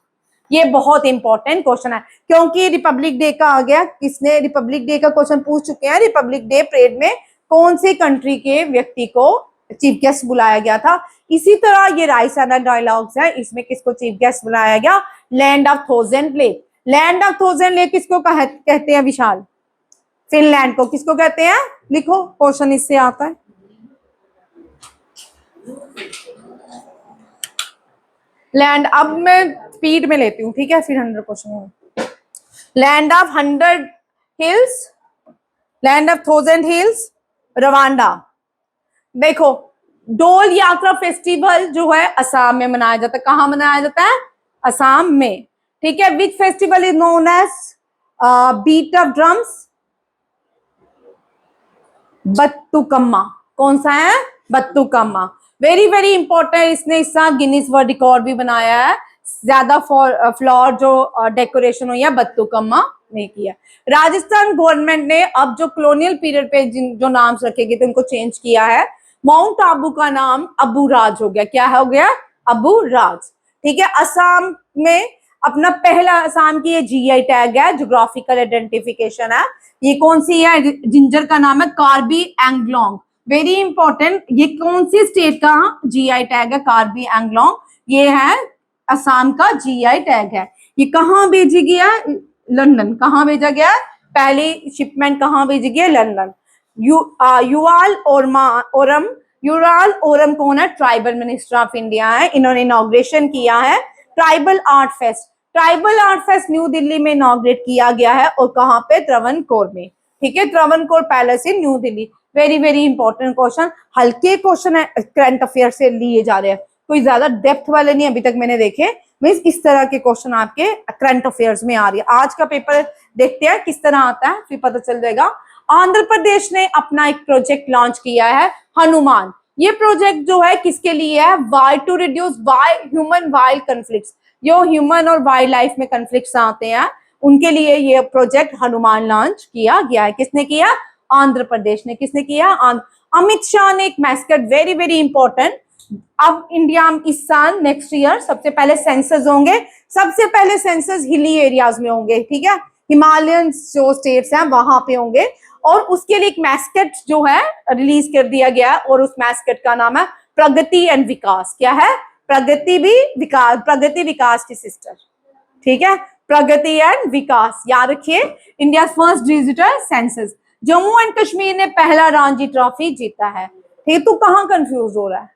ये बहुत इंपॉर्टेंट क्वेश्चन है, क्योंकि रिपब्लिक डे का आ गया। किसने रिपब्लिक डे का क्वेश्चन पूछ चुके हैं, रिपब्लिक डे परेड में कौन सी कंट्री के व्यक्ति को चीफ गेस्ट बुलाया गया था। इसी तरह ये रायसीना डायलॉग्स है, इसमें किसको चीफ गेस्ट बुलाया गया, land of thousand lake. Land of thousand lake किसको कहते हैं विशाल, फिनलैंड को। किसको कहते हैं, लिखो, क्वेश्चन इससे आता है। लैंड, अब मैं स्पीड में लेती हूँ, ठीक है, फिर 100 question. Land of 100 hills, land of 1000 hills, Rwanda. देखो, डोल यात्रा फेस्टिवल जो है असम में मनाया जाता है। कहाँ मनाया जाता है, असम में। ठीक है, which festival is known as beat of drums, Bathukamma. कौन सा है, बत्तुकम्मा। वेरी वेरी इंपॉर्टेंट, इसने इस साल गिनीज वर्ल्ड रिकॉर्ड भी बनाया है, ज्यादा फ्लोर जो डेकोरेशन हुई है बत्तुकम्मा में किया। राजस्थान गवर्नमेंट ने अब जो कॉलोनियल पीरियड पे जो नाम रखे गए थे उनको चेंज किया है। माउंट आबू का नाम अबू राज हो गया। क्या हो गया, अबू राज। ठीक है, असम में अपना पहला, असम की ये जीआई टैग है, ज्योग्राफिकल आइडेंटिफिकेशन है। ये कौन सी है, जिंजर का नाम है कार्बी एंगलोंग। वेरी इंपॉर्टेंट, ये कौन सी स्टेट का जीआई टैग है, कार्बी एंगलोंग। ये है असम का जीआई टैग है। ये कहाँ भेजी गया, लंदन। कहाँ भेजा गया, पहली शिपमेंट कहाँ भेजी गई, London. Yuval Oram, Yuval Oram कौन है, ट्राइबल मिनिस्टर ऑफ इंडिया है। इन्होंने इनॉग्रेशन किया है tribal art fest. Tribal art fest new Delhi में इनॉग्रेट किया गया है, और कहाँ पे, त्रवणकोर में। ठीक है, Travancore palace in New Delhi. Very very important question, हल्के क्वेश्चन है, करंट अफेयर से लिए जा रहे हैं, कोई ज्यादा डेप्थ वाले नहीं अभी तक मैंने देखे। मीन्स इस तरह के क्वेश्चन आपके करंट अफेयर्स में आ रही है। आज का पेपर देखते हैं किस तरह आता है, फिर पता चल जाएगा। आंध्र प्रदेश ने अपना एक प्रोजेक्ट लॉन्च किया है, हनुमान। ये प्रोजेक्ट जो है किसके लिए है, wild, to reduce human wild conflicts. जो ह्यूमन और वाइल्ड लाइफ में कन्फ्लिक्ट्स आते हैं उनके लिए ये प्रोजेक्ट हनुमान लॉन्च किया गया है। किसने किया, आंध्र प्रदेश ने। किसने किया, अमित शाह ने एक मैस्कट, वेरी वेरी इंपॉर्टेंट। अब इंडिया इस साल, नेक्स्ट ईयर, सबसे पहले सेंसस होंगे। सबसे पहले सेंसस हिली एरियाज में होंगे। ठीक है, हिमालयन जो स्टेट्स हैं वहां पे होंगे, और उसके लिए एक मैस्कट जो है रिलीज कर दिया गया, और उस मैस्कट का नाम है प्रगति एंड विकास। क्या है, प्रगति भी विकास, प्रगति विकास की सिस्टर। ठीक है, प्रगति एंड विकास, याद रखिए। India first digital census. Jammu and Kashmir ने पहला रणजी ट्रॉफी जीता है। ठीक, तू कहाँ कंफ्यूज हो रहा है,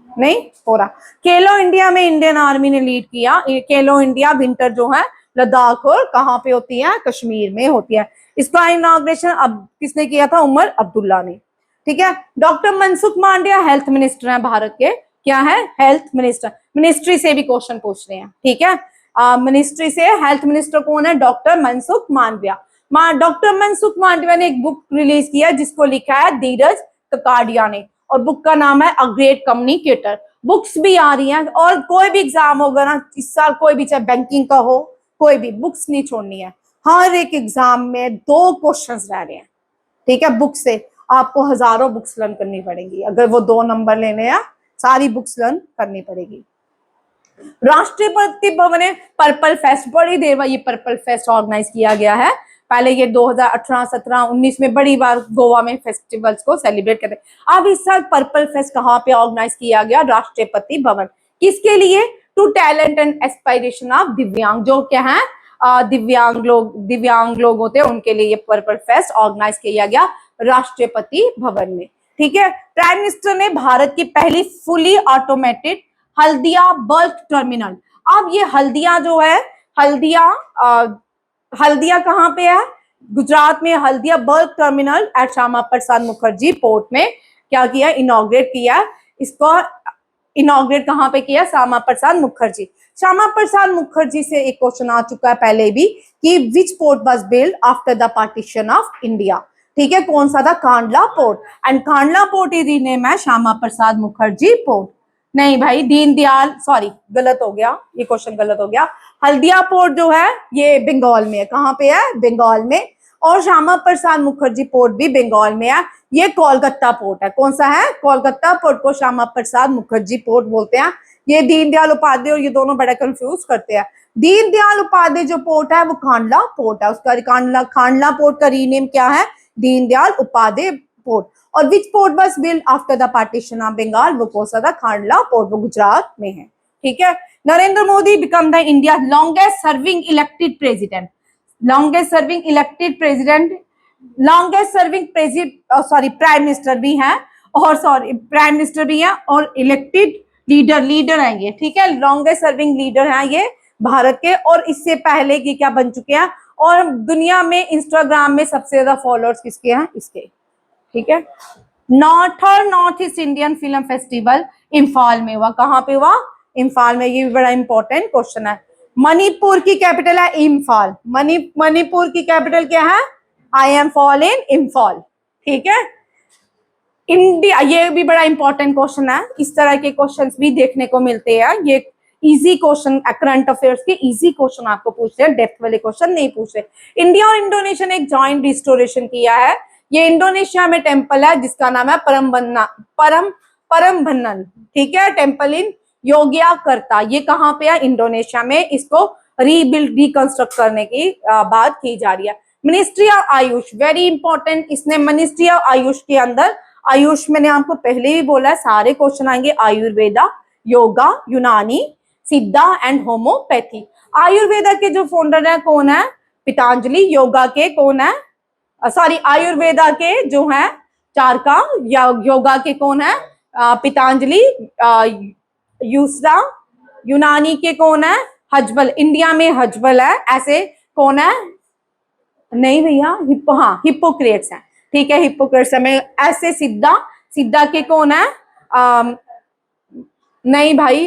नहीं हो रहा। खेलो इंडिया में इंडियन आर्मी ने लीड किया। खेलो इंडिया विंटर जो है लद्दाख और कहाँ पे होती है, कश्मीर में होती है। इसका इनॉग्रेशन अब किसने किया था, उमर अब्दुल्ला ने। ठीक है, doctor Mansukh Mandaviya health minister है भारत के। क्या है, हेल्थ मिनिस्टर। मिनिस्ट्री से भी क्वेश्चन पूछ रहे हैं। ठीक है, मिनिस्ट्री से। हेल्थ मिनिस्टर कौन है? डॉक्टर मनसुख मांडविया। डॉक्टर मनसुख मांडविया ने एक बुक रिलीज किया जिसको लिखा है धीरज ककाडिया ने, और बुक का नाम है अ ग्रेट कम्युनिकेटर। बुक्स भी आ रही हैं, और कोई भी एग्जाम होगा ना इस साल, कोई भी, चाहे बैंकिंग का हो, कोई भी, बुक्स नहीं छोड़नी है। हर एक एग्जाम में 2 क्वेश्चंस रह रहे हैं, ठीक है। बुक से आपको हजारों बुक्स लर्न करनी पड़ेगी, अगर वो 2 नंबर लेने हैं सारी बुक्स लर्न करनी पड़ेगी। राष्ट्रपति भवन में पर्पल फेस्ट, बड़ी देर बाद ये पर्पल फेस्ट ऑर्गेनाइज किया गया है। पहले ये 2018, 17, 19 में बड़ी बार गोवा में फेस्टिवल्स को सेलिब्रेट करते हैं। अब इस साल पर्पल फेस्ट कहाँ पे ऑर्गेनाइज किया गया? राष्ट्रपति भवन। किसके लिए? To talent and aspiration of divyang, जो क्या है दिव्यांग लोग होते हैं, उनके लिए ये पर्पल फेस्ट ऑर्गेनाइज किया गया राष्ट्रपति भवन में, ठीक है। प्राइम मिनिस्टर ने भारत की पहली fully automated Haldia bulk terminal. अब ये हल्दिया जो है, हल्दिया कहाँ पे है? गुजरात में। Haldia bulk terminal at Shyama Prasad Mukherjee port में क्या किया? इनॉग्रेट किया। इसको इनॉग्रेट कहाँ पे किया? श्यामा प्रसाद मुखर्जी। श्यामा प्रसाद मुखर्जी से एक क्वेश्चन आ चुका है पहले भी कि विच port was build after the partition of India, ठीक है। कौन सा था? Kandla port. And Kandla port is rename है श्यामा प्रसाद मुखर्जी पोर्ट। नहीं भाई, दीनदयाल, सॉरी गलत हो गया, ये क्वेश्चन गलत हो गया। हल्दिया पोर्ट जो है ये बंगाल में है। कहाँ पे है? बंगाल में। और श्यामा प्रसाद मुखर्जी पोर्ट भी बंगाल में है। ये कोलकाता पोर्ट है। कौन सा है? कोलकाता पोर्ट को श्यामा प्रसाद मुखर्जी पोर्ट बोलते हैं। ये दीनदयाल उपाध्याय और ये दोनों बड़ा कंफ्यूज करते हैं। दीनदयाल उपाध्याय जो पोर्ट है वो कांडला पोर्ट है, उसका कांडला पोर्ट का रीनेम क्या है? दीनदयाल उपाध्याय पोर्ट। और which port was build after the partition of Bengal? वो कौन सा था? खांडला पोर्ट, वो गुजरात में है, ठीक है। Narendra Modi become the India longest serving elected president. Longest serving elected president, longest serving prime minister भी हैं, और प्राइम मिनिस्टर भी हैं, और इलेक्टेड लीडर हैं ये, ठीक है। लॉन्गेस्ट सर्विंग लीडर हैं ये भारत के, और इससे पहले की क्या बन चुके हैं। और दुनिया में इंस्टाग्राम में सबसे ज्यादा फॉलोअर्स किसके हैं? इसके, ठीक है। North east Indian film festival Imphal में हुआ। कहाँ पे हुआ? इम्फाल में। ये भी बड़ा इंपॉर्टेंट क्वेश्चन है। मणिपुर की कैपिटल है इम्फाल। मणिपुर की कैपिटल क्या है? I am fall in Imphal, ठीक है। इंडिया, ये भी बड़ा इंपॉर्टेंट क्वेश्चन है। इस तरह के क्वेश्चंस भी देखने को मिलते हैं। ये इजी क्वेश्चन, करंट अफेयर्स के इजी क्वेश्चन आपको पूछ रहे हैं, डेप्थ वाले क्वेश्चन नहीं पूछ रहे। इंडिया और इंडोनेशिया ने एक जॉइंट रिस्टोरेशन किया है। ये इंडोनेशिया में टेम्पल है जिसका नाम है परमबन्नन, ठीक है। टेम्पल इन योग्याकर्ता, ये कहाँ पे है? इंडोनेशिया में। इसको रीबिल्ड, रिकंस्ट्रक्ट करने की बात की जा रही है। Ministry of Ayush, very important. इसने मिनिस्ट्री ऑफ आयुष के अंदर, आयुष मैंने आपको पहले ही बोला है सारे क्वेश्चन आएंगे, आयुर्वेदा, योगा, यूनानी, सिद्धा एंड होम्योपैथी। आयुर्वेदा के जो फाउंडर है कौन है? पतंजलि। योगा के कौन है? आयुर्वेदा के जो है चारका, या योगा के कौन है? पतंजलि। यूनानी के कौन है? हजबल। इंडिया में हजबल है। ऐसे कौन है? नहीं भैया, हिप्पोक्रेट्स है, ठीक है। हिप्पोक्रेट्स में ऐसे सिद्धा के कौन है? नहीं भाई,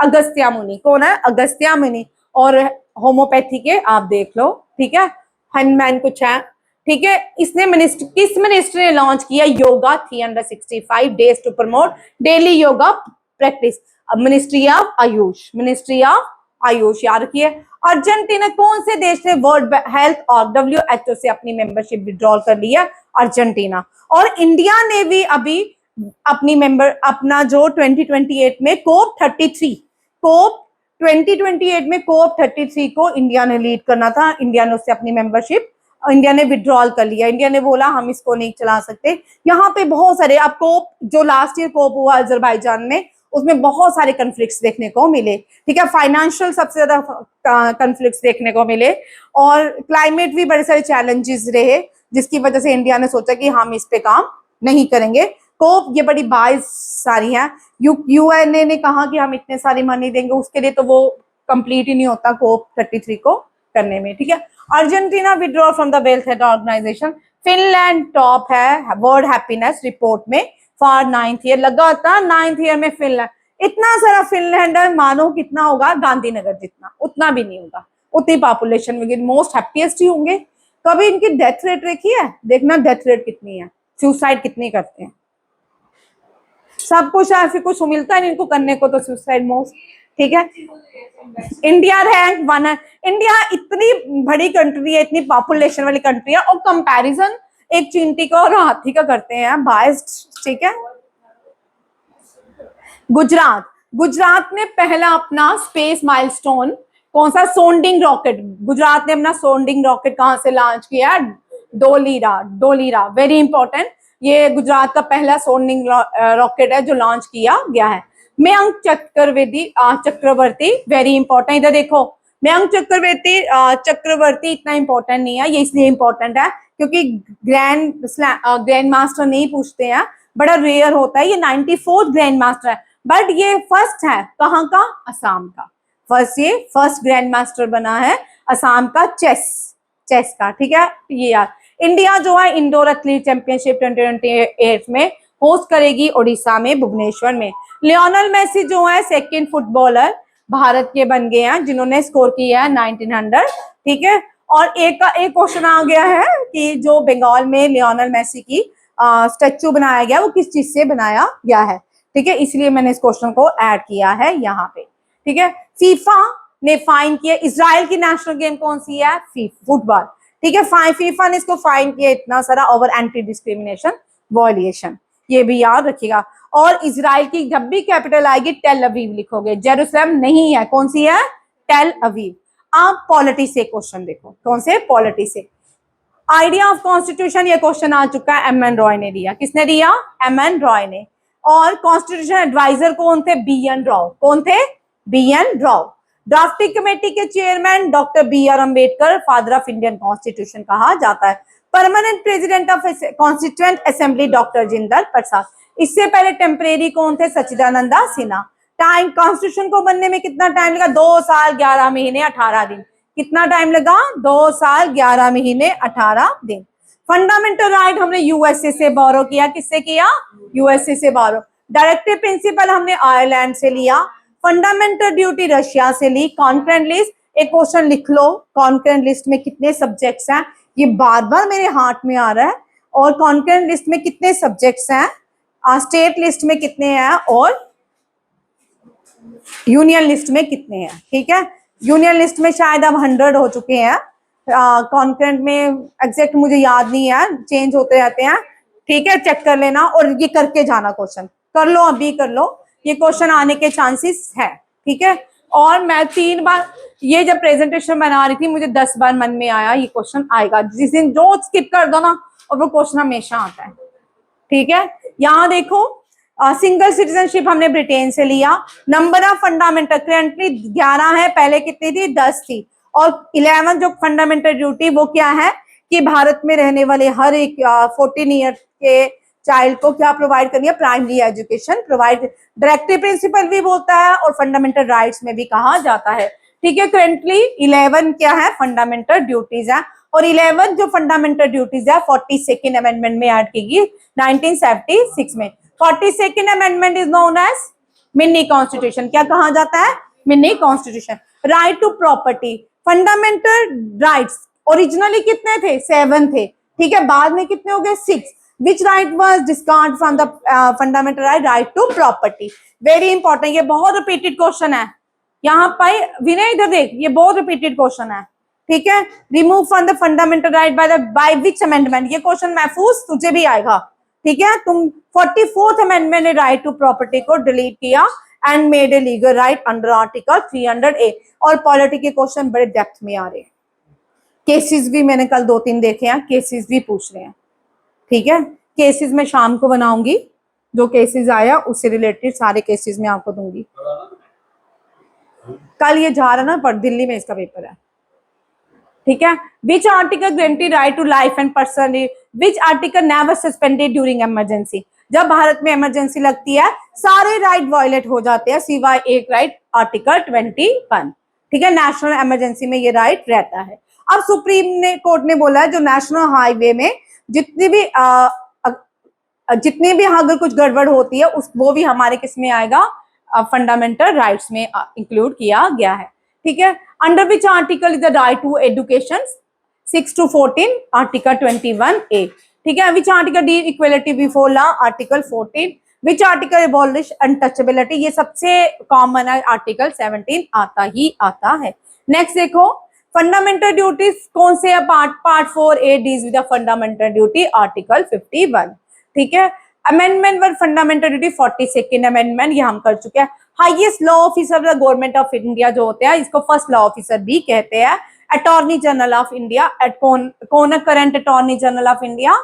अगस्त्य मुनि। कौन है? अगस्त्य मुनि। और होम्योपैथी के आप देख लो, ठीक है। हनुमान कुछ है, ठीक है। इसने किस मिनिस्टर ने लॉन्च किया? Yoga 365 days to promote daily yoga practice. Ministry of Ayush, ministry of Ayush, याद रखिए। अर्जेंटीना, कौन से देश ने वर्ल्ड हेल्थ और WHO से अपनी मेंबरशिप विड्रॉल कर ली है? अर्जेंटीना। और इंडिया ने भी अभी अपना जो 2028 में कोप 33 को इंडिया ने लीड करना था। इंडिया ने उससे अपनी मेंबरशिप, इंडिया ने विड्रॉल कर लिया। इंडिया ने बोला हम इसको नहीं चला सकते। यहाँ पे बहुत सारे, अब कोप जो लास्ट ईयर कोप हुआ अजरबैजान में, उसमें बहुत सारे कन्फ्लिक्ट्स देखने को मिले, ठीक है। फाइनेंशियल सबसे ज्यादा कन्फ्लिक्ट्स देखने को मिले, और क्लाइमेट भी बड़े सारे चैलेंजेस रहे, जिसकी वजह से इंडिया ने सोचा कि हम इस पे काम नहीं करेंगे। कोप ये बड़ी बाइस सारी हैं। यूएनए ने कहा कि हम इतने सारी मनी देंगे, उसके लिए तो वो कंप्लीट ही नहीं होता कोप 33 को करने में, ठीक है। Argentina withdraw from the wealth health organization. Finland top है वर्ल्ड हैप्पीनेस रिपोर्ट में फॉर 9th ईयर, लगातार 9th ईयर में फिनलैंड। इतना सारा फिनलैंडर मानो कितना होगा, गांधीनगर जितना, उतना भी नहीं होगा, उतनी पॉपुलेशन में मोस्ट हैप्पीएस्ट ही होंगे। कभी इनकी डेथ रेट देखी है? देखना डेथ रेट कितनी है, सुसाइड कितनी करते हैं। सब कुछ है, फिर कुछ मिलता है इनको करने को, तो सुसाइड मोस्ट। ठीक है, इंडिया रैंक 1 है। इंडिया इतनी बड़ी कंट्री है, इतनी पॉपुलेशन वाली कंट्री है, और कंपैरिजन एक चींटी का और हाथी का करते हैं, बायस्ड। ठीक है, गुजरात, गुजरात ने पहला अपना स्पेस माइलस्टोन कौन सा, सोंडिंग रॉकेट, गुजरात ने अपना सोंडिंग रॉकेट कहां से लॉन्च किया? डोलीरा, डोलीरा वेरी इंपॉर्टेंट, ये गुजरात का पहला सोंडिंग रॉकेट है जो लॉन्च किया गया है। मयंक चक्रवर्ती, चक्रवर्ती वेरी इंपॉर्टेंट, इधर देखो, मयंक चक्रवर्ती, चक्रवर्ती इतना इंपॉर्टेंट नहीं है, ये इसलिए इंपॉर्टेंट है क्योंकि ग्रैंड मास्टर नहीं पूछते हैं, बड़ा रेयर होता है, ये 94th ग्रैंड मास्टर है, बट ये फर्स्ट है कहाँ का? असम का। फर्स्ट, ये फर्स्ट ग्रैंड मास्टर बना है असम का, चेस का। ठीक है, ये यार, इंडिया जो है इंडोर एथलीट चैंपियनशिप 2028 में होस्ट करेगी ओडिशा में, भुवनेश्वर में। लियोनल मेसी जो है सेकंड फुटबॉलर भारत के बन गए हैं जिन्होंने स्कोर किया है 1900। ठीक है, और एक क्वेश्चन आ गया है कि जो बंगाल में लियोनल मेसी की स्टैचू बनाया गया वो किस चीज से बनाया गया है। ठीक है, इसलिए मैंने इस क्वेश्चन को ऐड किया है यहाँ पे। ठीक है, फीफा ने फाइन किया, इजराइल की नेशनल गेम कौन सी है? फुटबॉल। ठीक है, फीफा ने इसको फाइन किया इतना सारा ओवर एंटी डिस्क्रिमिनेशन वॉयलेशन, ये भी याद रखिएगा। और इजराइल की जब भी कैपिटल आएगी टेल अवीव लिखोगे, जेरूसलम नहीं है, कौन सी है? Tel Aviv. आप पॉलिटी से क्वेश्चन देखो, कौन से? पॉलिटी से। आइडिया ऑफ कॉन्स्टिट्यूशन, ये क्वेश्चन आ चुका है, एम एन रॉय ने दिया। किसने दिया? एम एन रॉय ने। और कॉन्स्टिट्यूशन एडवाइजर कौन थे? B N Rau. कौन थे? B N Rau. Drafting committee के chairman doctor B R Ambedkar, father of Indian constitution कहा जाता है। Permanent president of constituent assembly doctor Jindal Prasad. इससे पहले टेम्परेरी कौन थे? सच्चिदानंदा सिन्हा। टाइम कॉन्स्टिट्यूशन को बनने में कितना टाइम लगा? 2 साल 11 महीने 18 दिन। कितना टाइम लगा? 2 साल 11 महीने 18 दिन। फंडामेंटल राइट हमने यूएसए से बोरो किया, किससे किया? यूएसए से बोरो। डायरेक्टिव प्रिंसिपल हमने आयरलैंड से लिया। फंडामेंटल ड्यूटी रशिया से ली। कॉन्करेंट लिस्ट, एक क्वेश्चन लिख लो, कॉन्करेंट लिस्ट में कितने सब्जेक्ट्स हैं? ये बार बार मेरे हाथ में आ रहा है। और कॉन्करेंट लिस्ट में कितने सब्जेक्ट्स हैं? स्टेट लिस्ट में कितने हैं और यूनियन लिस्ट में कितने हैं? ठीक है, यूनियन लिस्ट में शायद अब 100 हो चुके हैं, कॉन्करेंट में एग्जैक्ट मुझे याद नहीं है, चेंज होते रहते हैं। ठीक है, चेक कर लेना और ये करके जाना, क्वेश्चन कर लो, अभी कर लो, ये क्वेश्चन आने के चांसेस है। ठीक है, और मैं 3 बार ये जब प्रेजेंटेशन बना रही थी मुझे 10 बार मन में आया ये क्वेश्चन आएगा, जिस दिन जो स्किप कर दो ना और वो क्वेश्चन हमेशा आता है। ठीक है, यहाँ देखो, सिंगल सिटीजनशिप हमने ब्रिटेन से लिया। नंबर ऑफ फंडामेंटल करेंटली 11 है, पहले कितनी थी? 10 थी। और 11 जो फंडामेंटल ड्यूटी वो क्या है कि भारत में रहने वाले हर एक 14 ईयर के चाइल्ड को क्या प्रोवाइड करनी है? Primary education provide. Directive principle भी बोलता है और फंडामेंटल राइट्स में भी कहा जाता है। ठीक है, करेंटली 11 क्या है? फंडामेंटल ड्यूटीज है। और 11 जो फंडामेंटल ड्यूटीज है 42nd अमेंडमेंट में ऐड की गई 1976 में। 42nd amendment is known as mini constitution. क्या कहा जाता है? Mini constitution. Right to property, fundamental rights originally कितने थे? 7 थे। ठीक है, बाद में कितने हो गए? 6। Which right was discard from the fundamental right? Right to property. Very important, ये बहुत रिपीटेड क्वेश्चन है। यहाँ पर विनय इधर देख, ये बहुत रिपीटेड क्वेश्चन है। ठीक है, remove from the fundamental right by which amendment? ये क्वेश्शन महफूज तुझे भी आएगा। ठीक है, तुम 44th अमेंडमेंट ने राइट टू प्रॉपर्टी को डिलीट किया and made a legal right under article 300A। और पॉलिटी के क्वेश्चन बड़े डेप्थ में आ रहे हैं, केसेस भी मैंने कल 2-3 देखे हैं, केसेस भी पूछ रहे हैं। ठीक है, केसेस में शाम को बनाऊंगी, जो केसेस आया उससे रिलेटेड सारे केसेस में आपको दूंगी। कल ये जा रहा ना पर दिल्ली में इसका पेपर है। ठीक है, which article granted right to life and person, which article never suspended during emergency? जब भारत में इमरजेंसी लगती है सारे राइट वायलेट हो जाते हैं सिवाय एक राइट, आर्टिकल 21। ठीक है, नेशनल इमरजेंसी में ये राइट रहता है। अब सुप्रीम कोर्ट ने बोला है जो नेशनल हाईवे में जितनी भी अगर कुछ गड़बड़ होती है उस वो भी हमारे किस में आएगा? फंडामेंटल राइट्स में इंक्लूड किया गया है, ठीक है। Under which article is the right to education, 6 to 14, article 21A, ठीक है। Which article the equality before law, article 14। Which article abolish untouchability, ये सबसे कॉमन है, आर्टिकल 17 आता ही आता है। नेक्स्ट देखो फंडामेंटल ड्यूटीज कौन से है, part 4A deals with the fundamental duty, article 51, ठीक है। अमेंडमेंट वर फंडामेंटल ड्यूटी 42nd अमेंडमेंट, ये हम कर चुके हैं। Highest law officer of the government of India जो होते हैं, इसको फर्स्ट लॉ ऑफिसर भी कहते हैं। अटॉर्नी जनरल ऑफ इंडिया, कौन है current attorney general of India,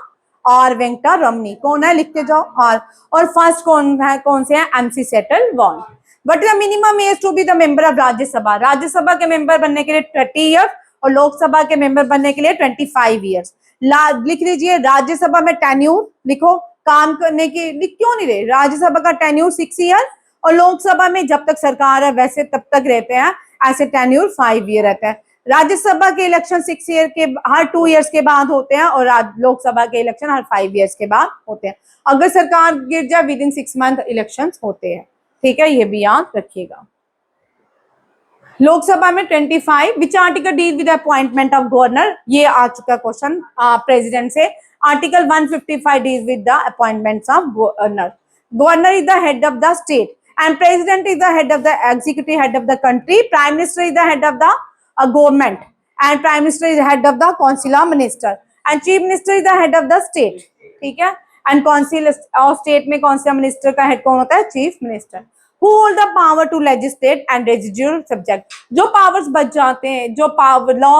R Venkata Ramani, कौन है लिखते जाओ आर। और फर्स्ट कौन से हैं, M C Setalvad. But the minimum age to be the member of Rajya Sabha, Rajya Sabha के मेंबर बनने के लिए 30 ईयर्स और लोकसभा के मेंबर बनने के लिए 25 ईयर्स। लिख लीजिए राज्यसभा में टेन्यूर लिखो, काम करने की लिख क्यों नहीं रहे, राज्यसभा का टेन्यूर 6 ईयर और लोकसभा में जब तक सरकार है वैसे तब तक रहते हैं, ऐसे टेन्यूर 5 ईयर रहता है। राज्यसभा के इलेक्शन 6 ईयर के हर 2 ईयर्स के बाद होते हैं और लोकसभा के इलेक्शन हर 5 ईयर्स के बाद होते हैं। अगर सरकार गिर जाए विद इन 6 मंथ इलेक्शन होते हैं, ठीक है, ये भी याद रखिएगा। लोकसभा में 25। Which article deal with appointment of governor, ये आ चुका क्वेश्चन प्रेसिडेंट से। Article 155 deal with the appointments of governor. Governor is the head of the state and president is the head of the executive head of the country, prime minister is the head of the government and prime minister is the head of the consular minister and chief minister is the head of the state, ठीक है। and consul और state में consular minister का head कौन होता है, chief minister। who hold the power to legislate and residual subject, जो powers बच जाते हैं, जो power law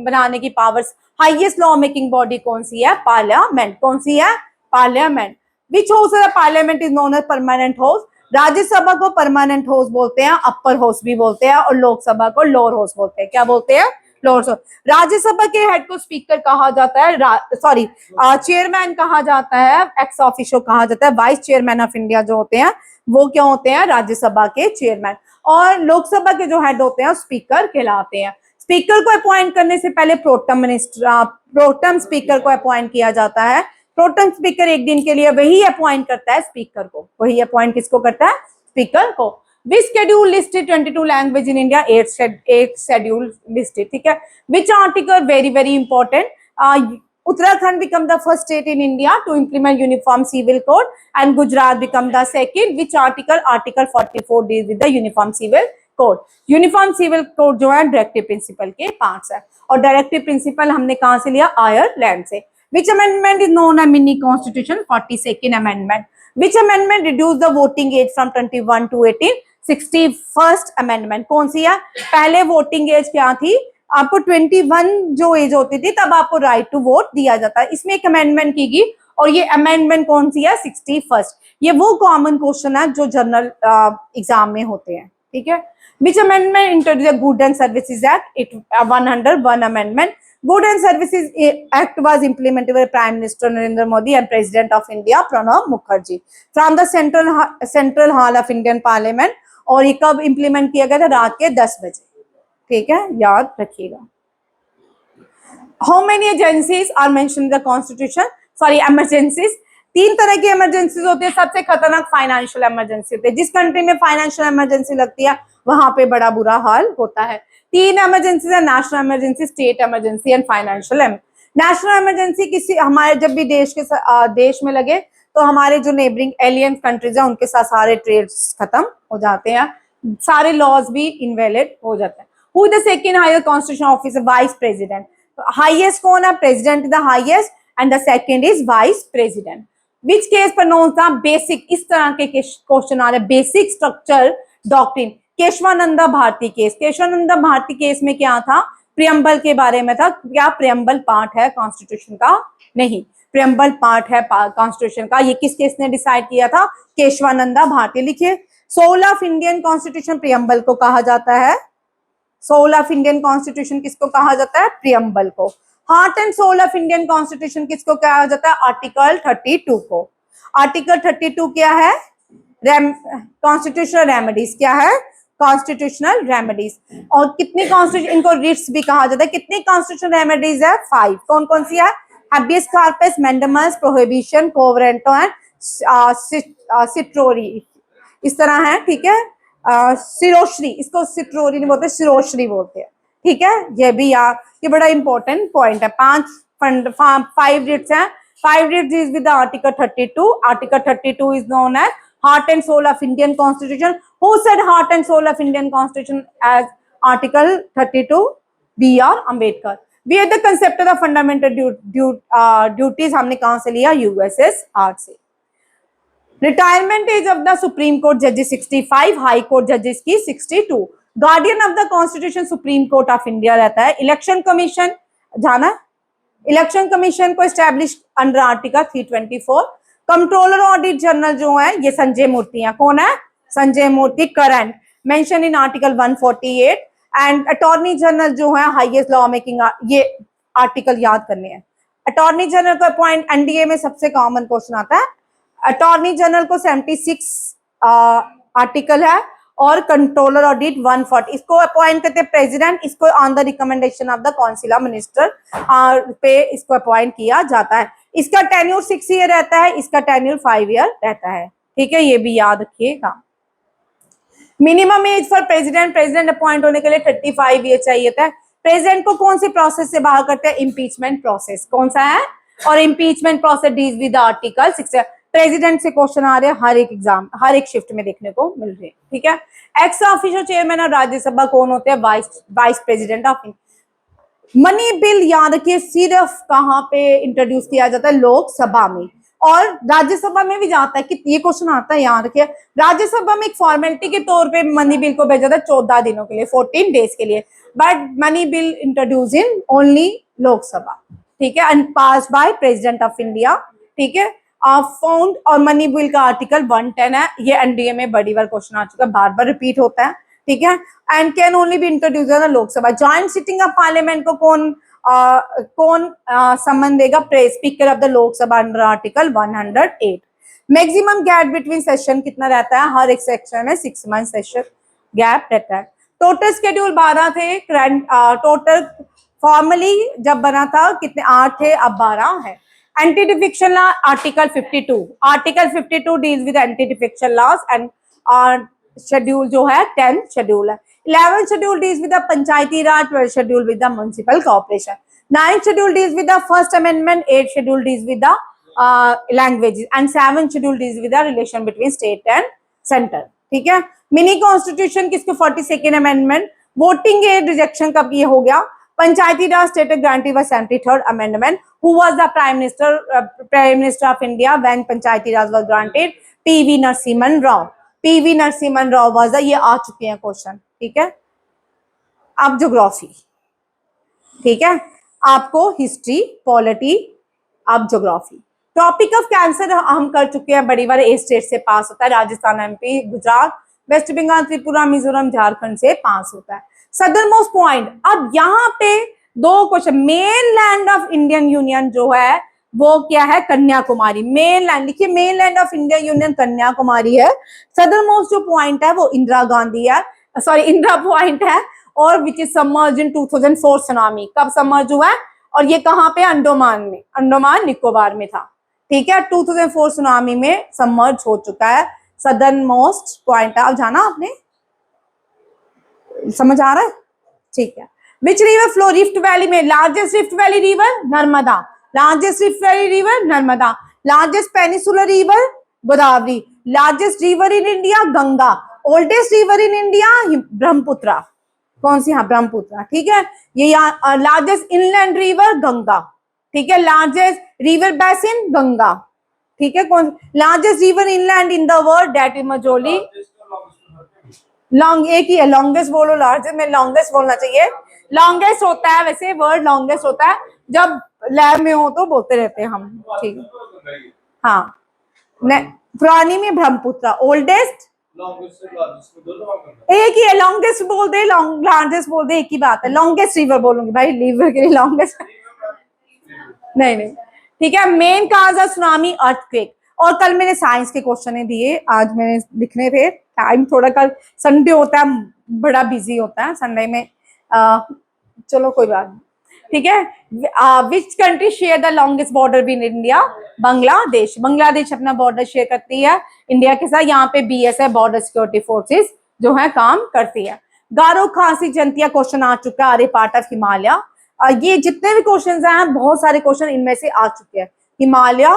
बनाने की powers, highest law making body कौन सी है, parliament, कौन सी है, parliament। which house of the parliament is known as permanent house, Rajya Sabha को परमानेंट हाउस बोलते हैं, अपर हाउस भी बोलते हैं और लोकसभा को लोअर हाउस बोलते हैं, क्या बोलते हैं, लोअर हाउस। राज्यसभा के हेड को स्पीकर कहा जाता है, सॉरी चेयरमैन कहा जाता है, एक्स ऑफिशियो कहा जाता है। वाइस चेयरमैन ऑफ इंडिया जो होते हैं वो क्या होते हैं, राज्यसभा के चेयरमैन। और लोकसभा के जो हेड होते हैं स्पीकर कहलाते हैं। स्पीकर को अपॉइंट करने से पहले प्रोटम स्पीकर को अपॉइंट किया जाता है। प्रोटम स्पीकर एक दिन के लिए वही अपॉइंट करता है स्पीकर को, वही अपॉइंट किसको करता है, स्पीकर को। Which schedule listed 22 language in India, 8 schedule listed, ठीक है। Which article very very important, Uttarakhand become the first state in India to implement uniform civil code and Gujarat become the second. Which article, article 44 deals with the uniform civil code. Uniform civil code जो है directive principle के parts है और directive principle हमने कहां से लिया, Ireland से। Which amendment is known as mini constitution, 42nd amendment? Which amendment reduced the voting age from 21 to 18? 61st amendment। कौन सी है, पहले वोटिंग एज क्या थी, आपको 21 जो एज होती थी तब आपको राइट टू वोट दिया जाता है। इसमें एक अमेंडमेंट की गई और ये अमेंडमेंट कौन सी है, 61st। ये वो कॉमन क्वेश्चन है जो जनरल एग्जाम में होते हैं, ठीक है। Which amendment introduced the Goods and Services Act? It 101 amendment. Goods and Services Act was implemented by Prime Minister Narendra Modi and President of India Pranab Mukherjee from the Central Hall of Indian Parliament। और ये कब implement किया गया था, रात के 10 बजे, ठीक है, याद रखिएगा। How many agencies are mentioned in the Constitution? Sorry, emergencies। 3 तरह की इमरजेंसीज होती है। सबसे खतरनाक फाइनेंशियल इमरजेंसी होती है। जिस कंट्री में फाइनेंशियल इमरजेंसी लगती है वहां पे बड़ा बुरा हाल होता है। 3 इमरजेंसीज है, national emergency, state emergency and financial. National emergency किसी हमारे जब भी देश में लगे तो हमारे जो नेबरिंग एलियन कंट्रीज है उनके साथ सारे ट्रेड्स खत्म हो जाते हैं, सारे लॉज भी इनवैलिड हो जाते हैं। Who the second highest constitutional officer, vice president. Highest कौन है, president is the highest and the second is vice president. Which case pronounce the basic, इस तरह के क्वेश्चन आ रहे, basic structure doctrine. Kesavananda Bharati case, Kesavananda Bharati case में क्या था, प्रियम्बल के बारे में था। क्या प्रियम्बल पार्ट है कॉन्स्टिट्यूशन का, नहीं, प्रियम्बल पार्ट है कॉन्स्टिट्यूशन का। ये किस केस ने डिसाइड किया था, केशवानंदा भारती। लिखिए, soul of Indian constitution preamble को कहा जाता है। सोल ऑफ इंडियन कॉन्स्टिट्यूशन किसको कहा जाता है, प्रियम्बल को। Heart and soul of Indian constitution किसको कहा जाता है, आर्टिकल 32 को। आर्टिकल 32 क्या है, कॉन्स्टिट्यूशनल रेमेडीज, क्या है, कॉन्स्टिट्यूशनल रेमेडीज। और कितनी कॉन्स्टिट्यूशन, इनको रिट्स भी कहा जाता है। कितनी कॉन्स्टिट्यूशनल रेमेडीज है, 5। कौन कौन सी है, habeas corpus, mandamus, prohibition, quo warranto and certiorari, इस तरह है, ठीक है। सिरोश्री, इसको सिट्रोरी नहीं बोलते, सिरोश्री बोलते हैं, ठीक है। ये भी यार ये बड़ा इंपॉर्टेंट पॉइंट है। 5 writs हैं, 5 writs is with the article 32. Article 32 is known as heart and soul of Indian Constitution. Who said heart and soul of Indian Constitution as Article 32? B.R. Ambedkar. We are the concept of the fundamental duties हमने कहाँ से लिया? USSR से। Retirement age of the supreme court जजेस 65, high court जजेस की 62। Guardian of the constitution supreme court of India रहता है। इलेक्शन कमीशन जाना, इलेक्शन कमीशन को establish under article 324। Controller audit general जो है ये संजय मूर्ति है। कौन है? Sanjay Murthy, current mention in article 148। And attorney general जो है हाईएस्ट लॉ मेकिंग, ये आर्टिकल याद करने हैं। अटॉर्नी जनरल का पॉइंट एनडीए में सबसे कॉमन क्वेश्चन आता है। अटॉर्नी जनरल को 76 आर्टिकल है और कंट्रोलर ऑडिट 140। इसको अपॉइंट करते हैं प्रेसिडेंट, इसको on the recommendation of the council of minister पे इसको अपॉइंट किया जाता है। इसका टेन्यूर 6 ईयर रहता है, इसका टेन्यूर 5 ईयर रहता है, ठीक है, ये भी याद रखिएगा। Minimum age for president, president appoint होने के लिए 35 ईयर चाहिए था। प्रेसिडेंट को कौन सी प्रोसेस से बाहर करते हैं? Impeachment process. कौन सा है? और impeachment process deals with article 6। President से क्वेश्चन आ रहे हैं हर एक एग्जाम, हर एक शिफ्ट में देखने को मिल रहे हैं, ठीक है। X official chairman of Rajya Sabha कौन होते हैं? Vice president of. Money bill याद रखिए सिर्फ कहाँ पे इंट्रोड्यूस किया जाता है? लोकसभा में, और राज्यसभा में भी जाता है कि ये क्वेश्चन आता है, याद रखिए। राज्यसभा में एक फॉर्मेलिटी के तौर पे मनी बिल को भेजा था 14 दिनों के लिए, 14 डेज के लिए, but money bill introduce in only Lok Sabha, ठीक है, and pass by president of India, ठीक है। फाउंड और मनी बिल का आर्टिकल 110 है। ये एनडीए में बड़ी बार क्वेश्चन आ चुका है, बार बार रिपीट होता है, ठीक है। And can only be introduce in Lok Sabha. Joint sitting of parliament को कौन सम्मन देगा? Speaker of the Lok Sabha under article 108। Maximum gap between session कितना रहता है? हर एक सेक्शन में 6 मंथ सेशन गैप रहता है। टोटल शेड्यूल 12 थे, टोटल फॉर्मली जब बना था कितने? 8 थे, अब 12 है। Anti defection law article 52, article 52 deals with anti defection loss and schedule जो है 10 शेड्यूल है। 11 schedule deals with the Panchayati Raj, 12 schedule with the municipal corporation, 9 schedule deals with the first amendment, 8 schedule deals with the languages and 7 schedule deals with the relation between state and centre, ठीक है। Mini constitution किसको? 42nd amendment. Voting as rejection कब ये हो गया? Panchayati Raj status granted by 73rd amendment. Who was the prime minister of India when Panchayati Raj was granted? PV Narasimhan Rao. PV Narasimhan Rao was the, ये आ चुके हैं क्वेश्चन, ठीक है। अब ज्योग्राफी, ठीक है, आपको हिस्ट्री, पॉलिटी, अब ज्योग्राफी। टॉपिक ऑफ कैंसर हम कर चुके हैं, बड़ी बार ए स्टेट से पास होता है, राजस्थान, एमपी, गुजरात, वेस्ट बंगाल, त्रिपुरा, मिजोरम, झारखंड से पास होता है। सदर्न मोस्ट पॉइंट, अब यहाँ पे 2 question. Mainland of Indian union जो है वो क्या है? कन्याकुमारी। मेन लैंड लिखिए, mainland of Indian union Kanyakumari है। सदर्न मोस्ट जो पॉइंट है वो इंदिरा गांधी है, सॉरी इंदिरा पॉइंट है, और which is submerged in 2004 tsunami. कब सबमर्ज हुआ है? और ये कहाँ पे? अंडोमान में, अंडोमान निकोबार में था, ठीक है। 2004 सुनामी में सबमर्ज हो चुका है। सदर्न मोस्ट पॉइंट है। अब जाना आपने, समझ आ रहा है, ठीक है। Which river flow rift valley में? Largest rift valley river Narmada, largest rift valley river Narmada. Largest peninsular river Godavari. Largest river in India Ganga. Oldest river in India Brahmaputra. कौन सी? हाँ, ब्रह्मपुत्र, ठीक है। ये लार्जेस्ट इनलैंड रिवर गंगा, ठीक है। लार्जेस्ट रिवर बेसिन गंगा, ठीक है। कौन? Largest river island in the world that is Majuli. Long एक ही है, लॉन्गेस्ट बोलो, लार्जेस्ट में लॉन्गेस्ट बोलना चाहिए। लॉन्गेस्ट होता है वैसे, वर्ड लॉन्गेस्ट होता है, जब लैब में हो तो बोलते रहते हैं हम, ठीक है। हाँ, पुरानी में ब्रह्मपुत्र। ओल्डेस्ट एक ही है, लॉन्गेस्ट बोल दे, लार्जेस्ट बोल दे, एक ही बात है। लॉन्गेस्ट रिवर बोलूंगी भाई, रिवर के लिए लॉन्गेस्ट नहीं नहीं, ठीक है। Main cause of tsunami earthquake. और कल मैंने साइंस के क्वेश्चन दिए, आज मैंने लिखने थे, टाइम थोड़ा, कल संडे होता है, बड़ा बिजी होता है संडे में, चलो कोई बात नहीं, ठीक है। Which country share the longest border with India? Bangladesh. Bangladesh अपना बॉर्डर शेयर करती है इंडिया के साथ। यहाँ पे BSF बॉर्डर सिक्योरिटी फोर्सेस जो है काम करती है। गारो खासी जंतिया क्वेश्चन आ चुका है, अरे पार्ट ऑफ हिमालय। ये जितने भी क्वेश्चन हैं बहुत सारे क्वेश्चन इनमें से आ चुके हैं। Himalaya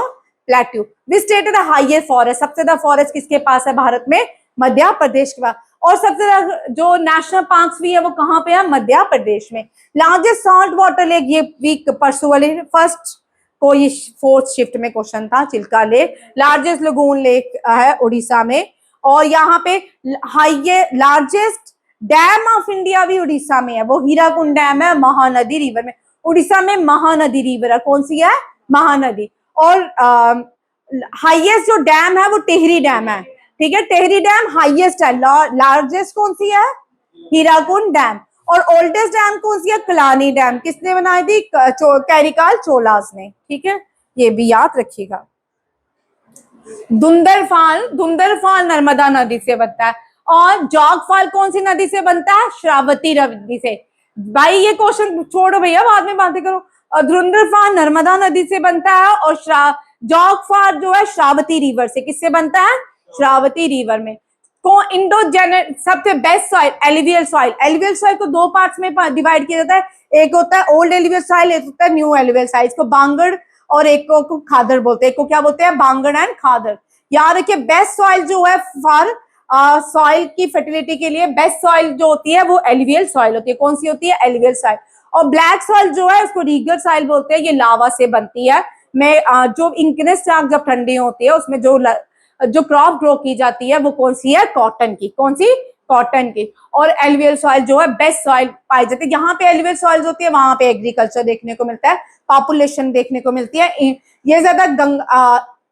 plateau, which state is the highest forest, सबसे ज्यादा फॉरेस्ट किसके पास है भारत में? मध्य प्रदेश के पास। और सबसे ज्यादा जो नेशनल पार्क्स भी है वो कहाँ पे है? मध्य प्रदेश में। लार्जेस्ट सॉल्ट वाटर लेक, ये वीक परसों वाले फर्स्ट को ये फोर्थ शिफ्ट में क्वेश्चन था, Chilka lake. Largest lagoon lake है उड़ीसा में। और यहाँ पे लार्जेस्ट डैम ऑफ इंडिया भी उड़ीसा में है, वो हीराकुंड डैम है महानदी रिवर में। उड़ीसा में महानदी रिवर है, कौन सी है? महानदी। और हाईएस्ट जो डैम है वो टेहरी डैम है, ठीक है, टेहरी डैम हाईएस्ट है। लार्जेस्ट कौन सी है? हीराकुंड डैम। और ओल्डेस्ट डैम कौन सी है? कलानी डैम। किसने बनाई थी? कैरिकाल चोलास ने, ठीक है, ये भी याद रखिएगा। धुंधरफाल नर्मदा नदी से बनता है। और जोगफाल कौन सी नदी से बनता है? श्रावती नदी से। भाई ये क्वेश्चन छोड़ो भैया, बाद में बातें करो। धुंधरफाल नर्मदा नदी से बनता है और जोगफाल जो है श्रावती रिवर से। किससे बनता है? श्रावती रिवर में। को इंडोजेनेट सबसे best soil alluvial soil. Alluvial soil को दो पार्ट्स में डिवाइड किया जाता है, एक होता है ओल्ड एलुवियल सॉइल, एक होता है न्यू एलुवियल सॉइल। इसको बांगड़ और एक को खादर बोलते हैं। एक को क्या बोलते हैं? बांगड़ एंड खादर। याद रखिए, बेस्ट सॉइल जो है फॉर सॉइल की फर्टिलिटी के लिए बेस्ट सॉइल जो होती है वो एलुवियल सॉइल होती है। कौन सी होती है? Alluvial soil. और ब्लैक सॉइल जो है उसको रीगर सॉइल बोलते हैं, ये लावा से बनती है। में जो इंकनेस जब ठंडी होती है उसमें जो क्रॉप ग्रो की जाती है वो कौन सी है? कॉटन की। कौन सी? कॉटन की। और एलुवियल सॉइल जो है बेस्ट सॉइल पाई जाती है। यहाँ पे एलुवियल सॉइल होती है, वहां पे एग्रीकल्चर देखने को मिलता है, पॉपुलेशन देखने को मिलती है। ये ज्यादा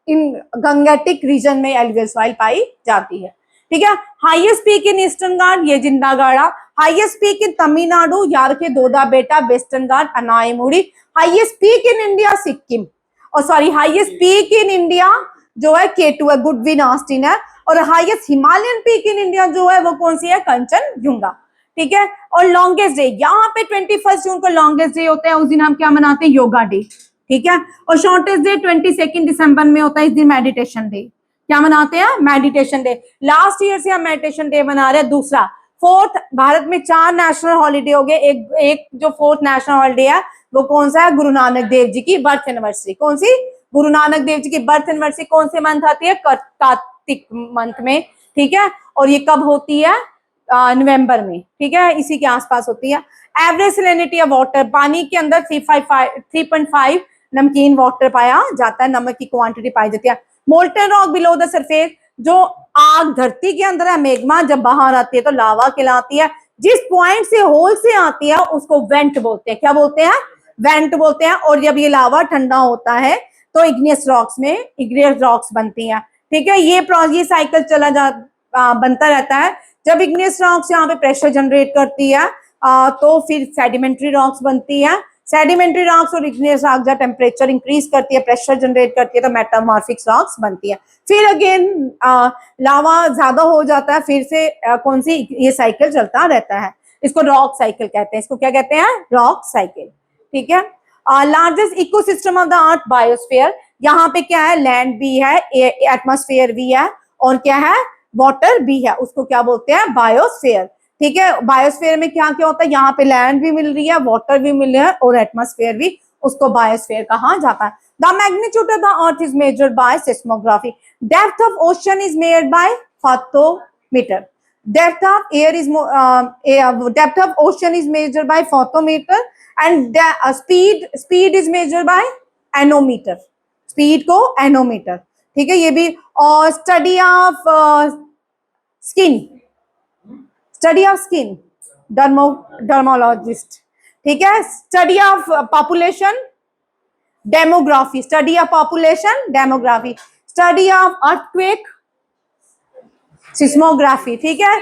इन गंगेटिक रीजन में एलुवियल सॉइल पाई जाती है, ठीक है। Highest peak in eastern Ghat, ये Jindhagada. Highest peak in Tamil Nadu, यार के Doddabetta. Western Ghat Anamudi. Highest peak in India Sikkim. और sorry, highest peak in India जो है केटू है, गुडविन ऑस्टिन है। और highest Himalayan peak in India जो है वो कौन सी है? कंचनजुंगा, ठीक है। और लॉन्गेस्ट डे, यहाँ पे 21 जून को लॉन्गेस्ट डे होता है, उस दिन हम क्या मनाते हैं? योगा डे, ठीक है। और शॉर्टेस्ट डे 22 दिसंबर में होता है, इस दिन मेडिटेशन डे। क्या मनाते हैं? Meditation day. लास्ट ईयर से हम मेडिटेशन डे मना रहे हैं। दूसरा, फोर्थ, भारत में 4 नेशनल हॉलीडे हो गए। एक जो फोर्थ नेशनल हॉलीडे है वो कौन सा है? गुरु नानक देव जी की बर्थ एनिवर्सरी। कौन सी? गुरु नानक देव जी की बर्थ एनिवर्सरी कौन से मंथ आती है? कार्तिक मंथ में, ठीक है। और ये कब होती है? नवंबर में, ठीक है, इसी के आसपास होती है। एवरेज सैलिनिटी ऑफ वाटर, पानी के अंदर 3.5 नमकीन वाटर पाया जाता है, नमक की क्वांटिटी पाई जाती है। Molten rock below the surface, जो आग धरती के अंदर है, मेग्मा जब बाहर आती है तो लावा कहलाती है। जिस पॉइंट से होल से आती है उसको वेंट बोलते हैं। क्या बोलते हैं? वेंट बोलते हैं। और जब ये लावा ठंडा होता है तो इग्नियस रॉक्स बनती हैं, ठीक है। ये साइकिल बनता रहता है। जब इग्नियस रॉक्स यहाँ पे प्रेशर जनरेट करती है तो फिर सेडिमेंट्री रॉक्स बनती है। सेडिमेंट्री रॉक्स और इग्नियस रॉक्स जब टेम्परेचर इंक्रीज करती है, प्रेशर जनरेट करती है तो मेटामॉर्फिक रॉक्स बनती है। फिर अगेन लावा ज्यादा हो जाता है, फिर से कौन सी? ये साइकिल चलता रहता है। इसको रॉक साइकिल कहते हैं। इसको क्या कहते हैं? रॉक साइकिल, ठीक है। Largest ecosystem of the earth biosphere, यहाँ पे क्या है? लैंड भी है, एटमॉस्फेयर भी है, और क्या है? वाटर भी है। उसको क्या बोलते हैं? बायोस्फीयर, ठीक है। बायोस्फीयर में क्या क्या होता है? यहाँ पे लैंड भी मिल रही है, वाटर भी मिल रहा है और एटमॉस्फेयर भी, उसको बायोस्फीयर कहा जाता है। The magnitude of the earth is measured by seismography. Depth of ocean is measured by fathometer. Depth of air is depth of ocean is measured by photometer, and speed is measured by nanometre. Speed को nanometre, ठीक है, ये भी। और study of skin dermatologist, ठीक है। Study of population demography, study of population demography. Study of earthquake seismography, ठीक है,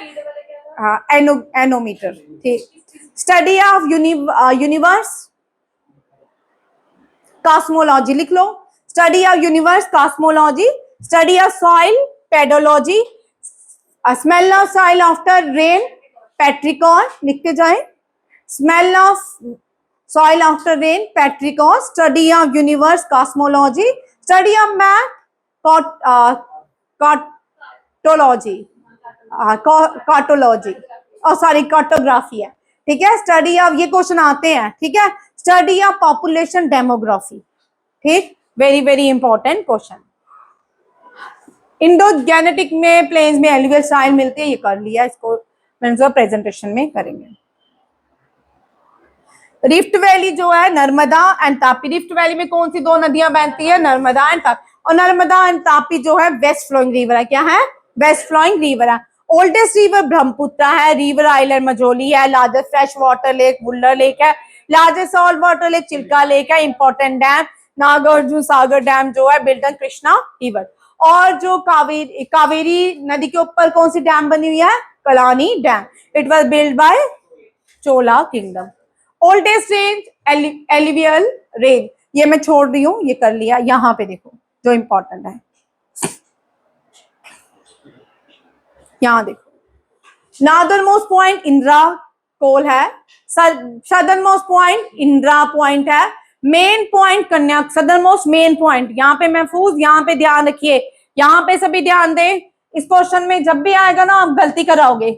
हाँ, एनोमीटर, ठीक। स्टडी ऑफ यूनिवर्स कॉस्मोलॉजी लिख लो। Study of universe cosmology. Study of soil pedology. Smell of soil after rain petrichor, लिखते जाए। Smell of soil after rain petrichor. Study of universe cosmology. Study of math cotology, cartology और sorry cartography है, ठीक है। Study of, ये question आते हैं, ठीक है। स्टडी ऑफ पॉपुलेशन डेमोग्राफी, ठीक, very very important question. Indo genetic में प्लेन्स में एलुवियल स्टाइल मिलते हैं, ये कर लिया, इसको मैंने प्रेजेंटेशन में करेंगे। रिफ्ट वैली जो है Narmada and Tapi, rift valley में कौन सी दो नदियां बहती है, नर्मदा एंड तापी, और नर्मदा एंड तापी जो है वेस्ट फ्लोइंग रिवर है, क्या है, वेस्ट फ्लोइंग रिवर है। ओल्डेस्ट रिवर ब्रह्मपुत्र है, रिवर आइलैंड मजोली है, largest fresh water lake Wular lake है, largest salt water lake Chilka lake है, important dam Nagarjuna Sagar dam जो है बिल्ट ऑन कृष्णा रिवर। और जो कावेरी नदी के ऊपर कौन सी डैम बनी हुई है, Kallanai dam, it was build by Chola kingdom. Oldest range alluvial range, ये मैं छोड़ रही हूं, ये कर लिया। यहां पे देखो जो इंपॉर्टेंट है, यहां देखो, नॉर्दर्न मोस्ट पॉइंट इंदिरा कोल है, southern most point Indira point है, मेन पॉइंट कन्या, सदर्न मोस्ट मेन पॉइंट, यहाँ पे महफूज, यहाँ पे ध्यान रखिए, यहाँ पे सभी ध्यान दें, इस क्वेश्चन में जब भी आएगा ना आप गलती कराओगे।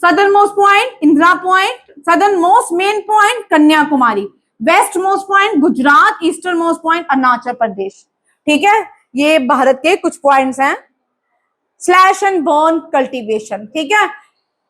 Southern most point Indira point, southern most main point Kanyakumari, west most point Gujarat, eastern most point Arunachal Pradesh, ठीक है। ये भारत के कुछ पॉइंट्स हैं। स्लैश एंड बर्न कल्टीवेशन, ठीक है।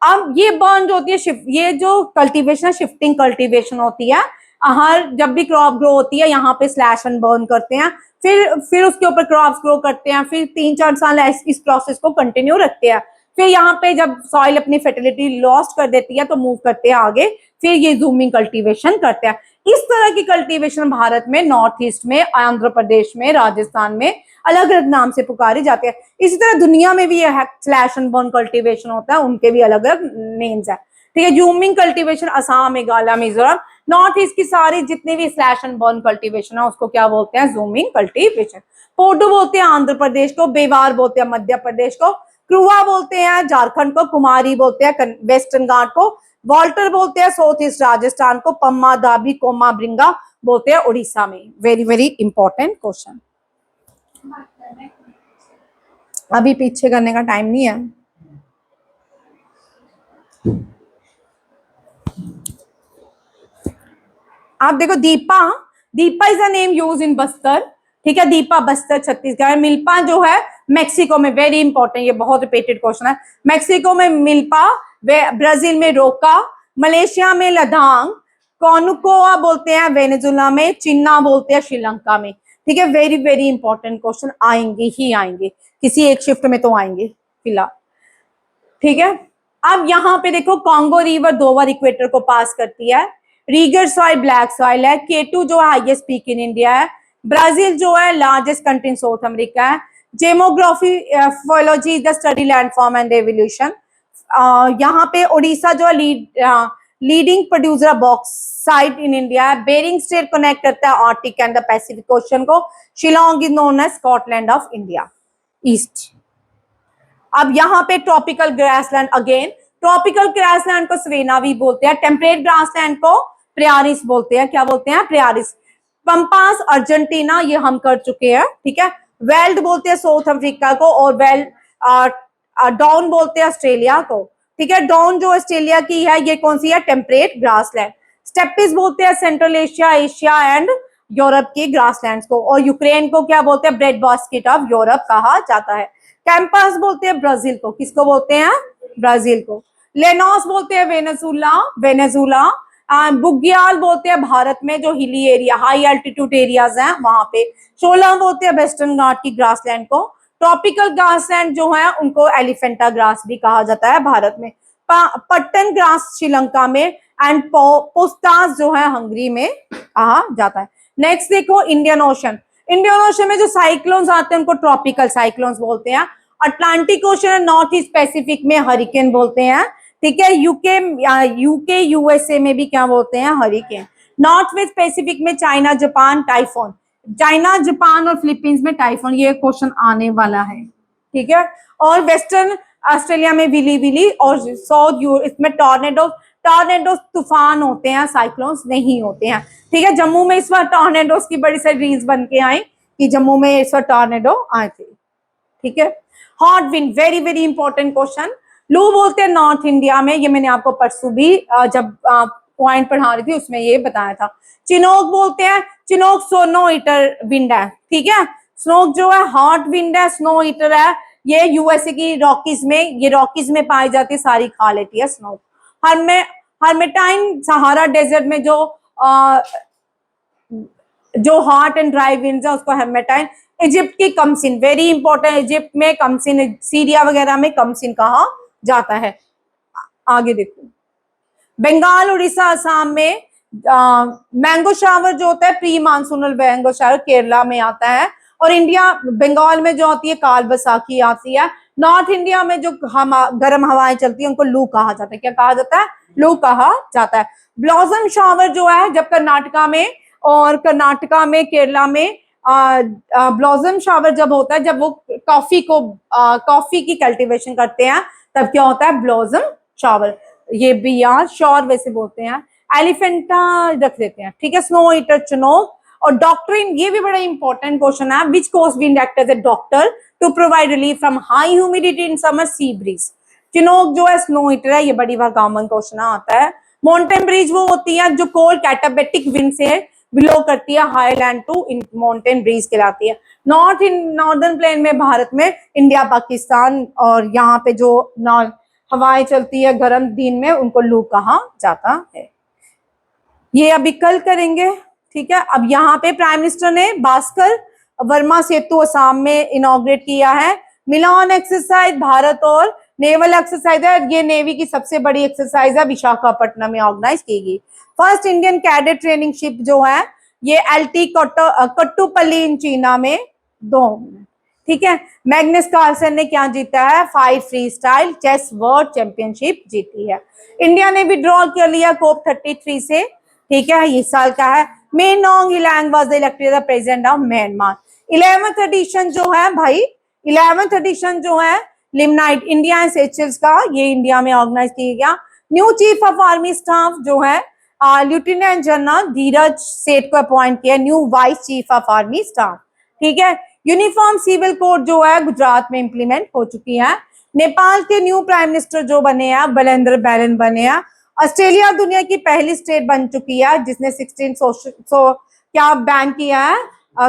अब ये बर्न जो होती है, ये जो कल्टीवेशन है, शिफ्टिंग कल्टीवेशन होती है। हर जब भी क्रॉप ग्रो होती है यहाँ पे स्लैश एंड बर्न करते हैं, फिर उसके ऊपर क्रॉप्स ग्रो करते हैं, फिर 3-4 साल इस प्रोसेस को कंटिन्यू रखते हैं, फिर यहाँ पे जब सॉइल अपनी फर्टिलिटी लॉस्ट कर देती है तो मूव करते हैं आगे, फिर ये जूमिंग कल्टीवेशन करते हैं। इस तरह की कल्टीवेशन भारत में नॉर्थ ईस्ट में, आंध्र प्रदेश में, राजस्थान में अलग अलग नाम से पुकारी जाते हैं। इसी तरह दुनिया में भी ये स्लैश एंड बर्न कल्टीवेशन होता है, उनके भी अलग अलग नेम्स है, ठीक है। Zooming cultivation Assam, Meghalaya, Mizoram, north east की सारी जितनी भी स्लैश एंड बर्न कल्टीवेशन है उसको क्या बोलते हैं, जूमिंग कल्टीवेशन। पोडू बोलते हैं आंध्र प्रदेश को, बेवार बोलते हैं मध्य प्रदेश को, क्रुआ बोलते हैं झारखंड को, कुमारी बोलते हैं वेस्टर्न घाट को, वॉल्टर बोलते हैं साउथ ईस्ट राजस्थान को, पम्मा दाबी कोमा ब्रिंगा बोलते हैं उड़ीसा में। Very very important question. अभी पीछे करने का टाइम नहीं है। आप देखो Deepa, Deepa is a name use in Bastar, ठीक है। दीपा बस्तर छत्तीसगढ़। मिल्पा जो है मेक्सिको में, वेरी इंपॉर्टेंट, ये बहुत रिपीटेड क्वेश्चन है। मेक्सिको में मिल्पा, ब्राजील में रोका, मलेशिया में लदांग, कॉनुकोआ बोलते हैं वेनेजुला में, चिन्ना बोलते हैं श्रीलंका में, ठीक है। वेरी वेरी इंपॉर्टेंट क्वेश्चन आएंगे ही आएंगे, किसी एक शिफ्ट में तो आएंगे फिलहाल, ठीक है। अब यहाँ पे देखो कांगो रिवर 2 बार इक्वेटर को पास करती है, रीगर सॉइल ब्लैक सॉइल है, केटू जो हाईएस्ट पीक इन इंडिया है, ब्राजील जो है largest country in South America है, geomorphology the study landform and evolution. यहाँ पे उड़ीसा जो leading producer bauxite in India है, बेरिंग स्ट्रेट कनेक्ट करता है Arctic and the Pacific Ocean को, Shillong is known as Scotland of India east. अब यहाँ पे tropical grassland, again tropical grassland को सवेना भी बोलते हैं, टेम्परेट ग्रासलैंड को प्रियारिस बोलते हैं, क्या बोलते हैं, प्रियारिस। पंपास अर्जेंटीना, ये हम कर चुके हैं, ठीक है। वेल्ड बोलते हैं साउथ अफ्रीका को, और डाउन बोलते हैं ऑस्ट्रेलिया को, ठीक है। डाउन जो ऑस्ट्रेलिया की है, ये कौन सी है, टेम्परेट ग्रासलैंड। स्टेपिस बोलते हैं central Asia, Asia and Europe के ग्रासलैंड्स को, और यूक्रेन को क्या बोलते हैं, ब्रेड बास्केट ऑफ यूरोप कहा जाता है। कैंपस बोलते हैं ब्राजील को, किसको बोलते हैं, ब्राजील को। लेनोस बोलते हैं वेनेजुला। बुग्याल बोलते हैं भारत में जो hilly area, high altitude areas हैं वहां पे। शोला बोलते हैं वेस्टर्न घाट की ग्रासलैंड को। ट्रॉपिकल ग्रासलैंड जो है उनको एलिफेंटा ग्रास भी कहा जाता है भारत में। पट्टन ग्रास श्रीलंका में, एंड पोस्टास जो है हंगरी में कहा जाता है। नेक्स्ट देखो इंडियन ओशन, इंडियन ओशन में जो साइक्लोन्स आते हैं उनको ट्रॉपिकल साइक्लोन्स बोलते हैं। Atlantic ocean, north east Pacific में हरिकेन बोलते हैं, ठीक है। यूके यूएसए में भी क्या बोलते हैं, हरिकेन। नॉर्थ वेस्ट पैसिफिक में China Japan typhoon, China Japan और फिलीपींस में टाइफोन, ये क्वेश्चन आने वाला है, ठीक है। और वेस्टर्न ऑस्ट्रेलिया में विली विली, और साउथ इसमें टॉर्नेडो तूफान होते हैं, साइक्लोन्स नहीं होते हैं, ठीक है। जम्मू में इस बार टॉर्नेडोस की बड़ी सारी रील्स बन के आई कि जम्मू में इस बार टॉर्नेडो आए थे, ठीक है। Hot wind, very very important question. लू बोलते हैं नॉर्थ इंडिया में, ये मैंने आपको परसों भी जब पॉइंट पढ़ा रही थी उसमें ये बताया था। चिनोक बोलते हैं, चिनोक स्नो ईटर विंड है, ठीक है। स्नोक जो है हॉट विंड है, स्नो ईटर है, ये यूएसए की रॉकीज में, ये रॉकीज में पाई जाती है, सारी खा लेती है स्नो। हर्मेटाइन सहारा डेजर्ट में जो हॉट एंड ड्राई विंड्स है उसको हेमेटाइन। इजिप्ट की कमसिन, वेरी इंपॉर्टेंट, इजिप्ट में कमसिन, सीरिया वगैरह में कमसिन कहा जाता है। आगे देखो, बंगाल, उड़ीसा, असम में मैंगो शावर जो होता है, pre monsoonal mango shower Kerala में आता है। और इंडिया, बंगाल में जो आती है काल बैसाखी आती है। नॉर्थ इंडिया में जो गर्म हवाएं चलती है उनको लू कहा जाता है। क्या कहा जाता है? लू कहा जाता है। ब्लॉसम शावर जो है, जब कर्नाटका में और कर्नाटका में केरला में ब्लॉसम शावर जब होता है, जब वो कॉफी की कल्टीवेशन करते हैं, तब क्या होता है? Blossom shower. ये भी यार शॉर वैसे बोलते हैं, एलिफेंटा रख देते हैं, ठीक है। Snow eater chinook. और डॉक्ट्रिन, ये भी बड़ा इंपॉर्टेंट क्वेश्चन है, which coast wind act as a doctor to provide relief from high humidity in summer, sea breeze. Chinook जो है स्नो ईटर है, ये बड़ी बार कॉमन क्वेश्चन आता है। माउंटेन ब्रीज वो होती है जो कोल्ड कैटाबेटिक विंड से बिलो करती है high land to mountain breeze कहलाती है। नॉर्दर्न प्लेन में भारत में, इंडिया पाकिस्तान और यहाँ पे जो हवाएं चलती है गर्म दिन में, उनको लू कहा जाता है। ये अभी कल करेंगे, ठीक है। अब यहाँ पे प्राइम मिनिस्टर ने भास्कर वर्मा सेतु असम में इनॉग्रेट किया है। मिलान एक्सरसाइज भारत और नेवल एक्सरसाइज है, ये नेवी की सबसे बड़ी एक्सरसाइज है, विशाखापट्टनम में ऑर्गेनाइज की गई। First Indian cadet training ship जो है, ये एलटी कट्टुपल्ली इन चीना में 2, ठीक है। मैग्नस कार्लसन ने क्या जीता है? 5 free style chess world championship जीती है। इंडिया ने भी ड्रॉ कर लिया कोप 33 से, ठीक है, इस साल का है। Min Aung Hlaing was elected the president of Myanmar. 11th edition जो है भाई, 11th एडिशन जो है लिमनाइट इंडिया एंड सेचेल्स का, ये इंडिया में ऑर्गेनाइज किया गया। New chief of army staff जो है लेफ्टिनेंट जनरल धीरज सेठ को अपॉइंट किया new vice chief of army staff, ठीक है। यूनिफॉर्म सिविल कोड जो है गुजरात में इंप्लीमेंट हो चुकी है। नेपाल के न्यू प्राइम मिनिस्टर जो बने हैं, बलेंद्र बैरन बने हैं। ऑस्ट्रेलिया दुनिया की पहली स्टेट बन चुकी है जिसने 16 क्या बैन किया है?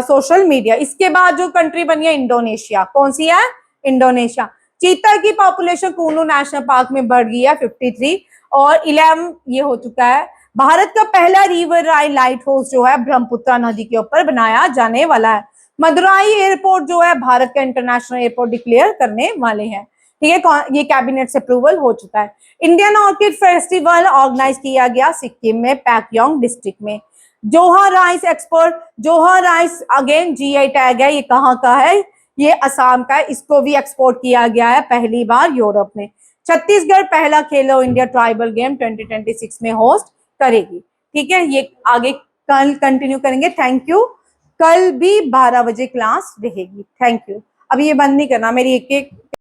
Social media. इसके बाद जो कंट्री बनी है इंडोनेशिया, कौन सी है? इंडोनेशिया। चीता की पॉपुलेशन कुल्लू नेशनल पार्क में बढ़ गई है 53 और 11 ये हो चुका है। भारत का पहला रिवर राय लाइट हाउस जो है ब्रह्मपुत्र नदी के ऊपर बनाया जाने वाला है। मदुराई एयरपोर्ट जो है भारत का इंटरनेशनल एयरपोर्ट डिक्लेयर करने वाले हैं, ठीक है। ये कैबिनेट से अप्रूवल हो चुका है। इंडियन ऑर्किड फेस्टिवल ऑर्गेनाइज किया गया सिक्किम में पैक्योंग डिस्ट्रिक्ट में। जोहा राइस एक्सपोर्ट, जोहा राइस अगेन जीआई टैग है, ये कहाँ का है? ये असम का है, इसको भी एक्सपोर्ट किया गया है पहली बार यूरोप में। छत्तीसगढ़ पहला खेलो इंडिया ट्राइबल गेम 2026 में होस्ट करेगी, ठीक है। ये आगे कल कंटिन्यू करेंगे। Thank you. कल भी 12 बजे क्लास रहेगी। Thank you. अब ये बंद नहीं करना, मेरी एक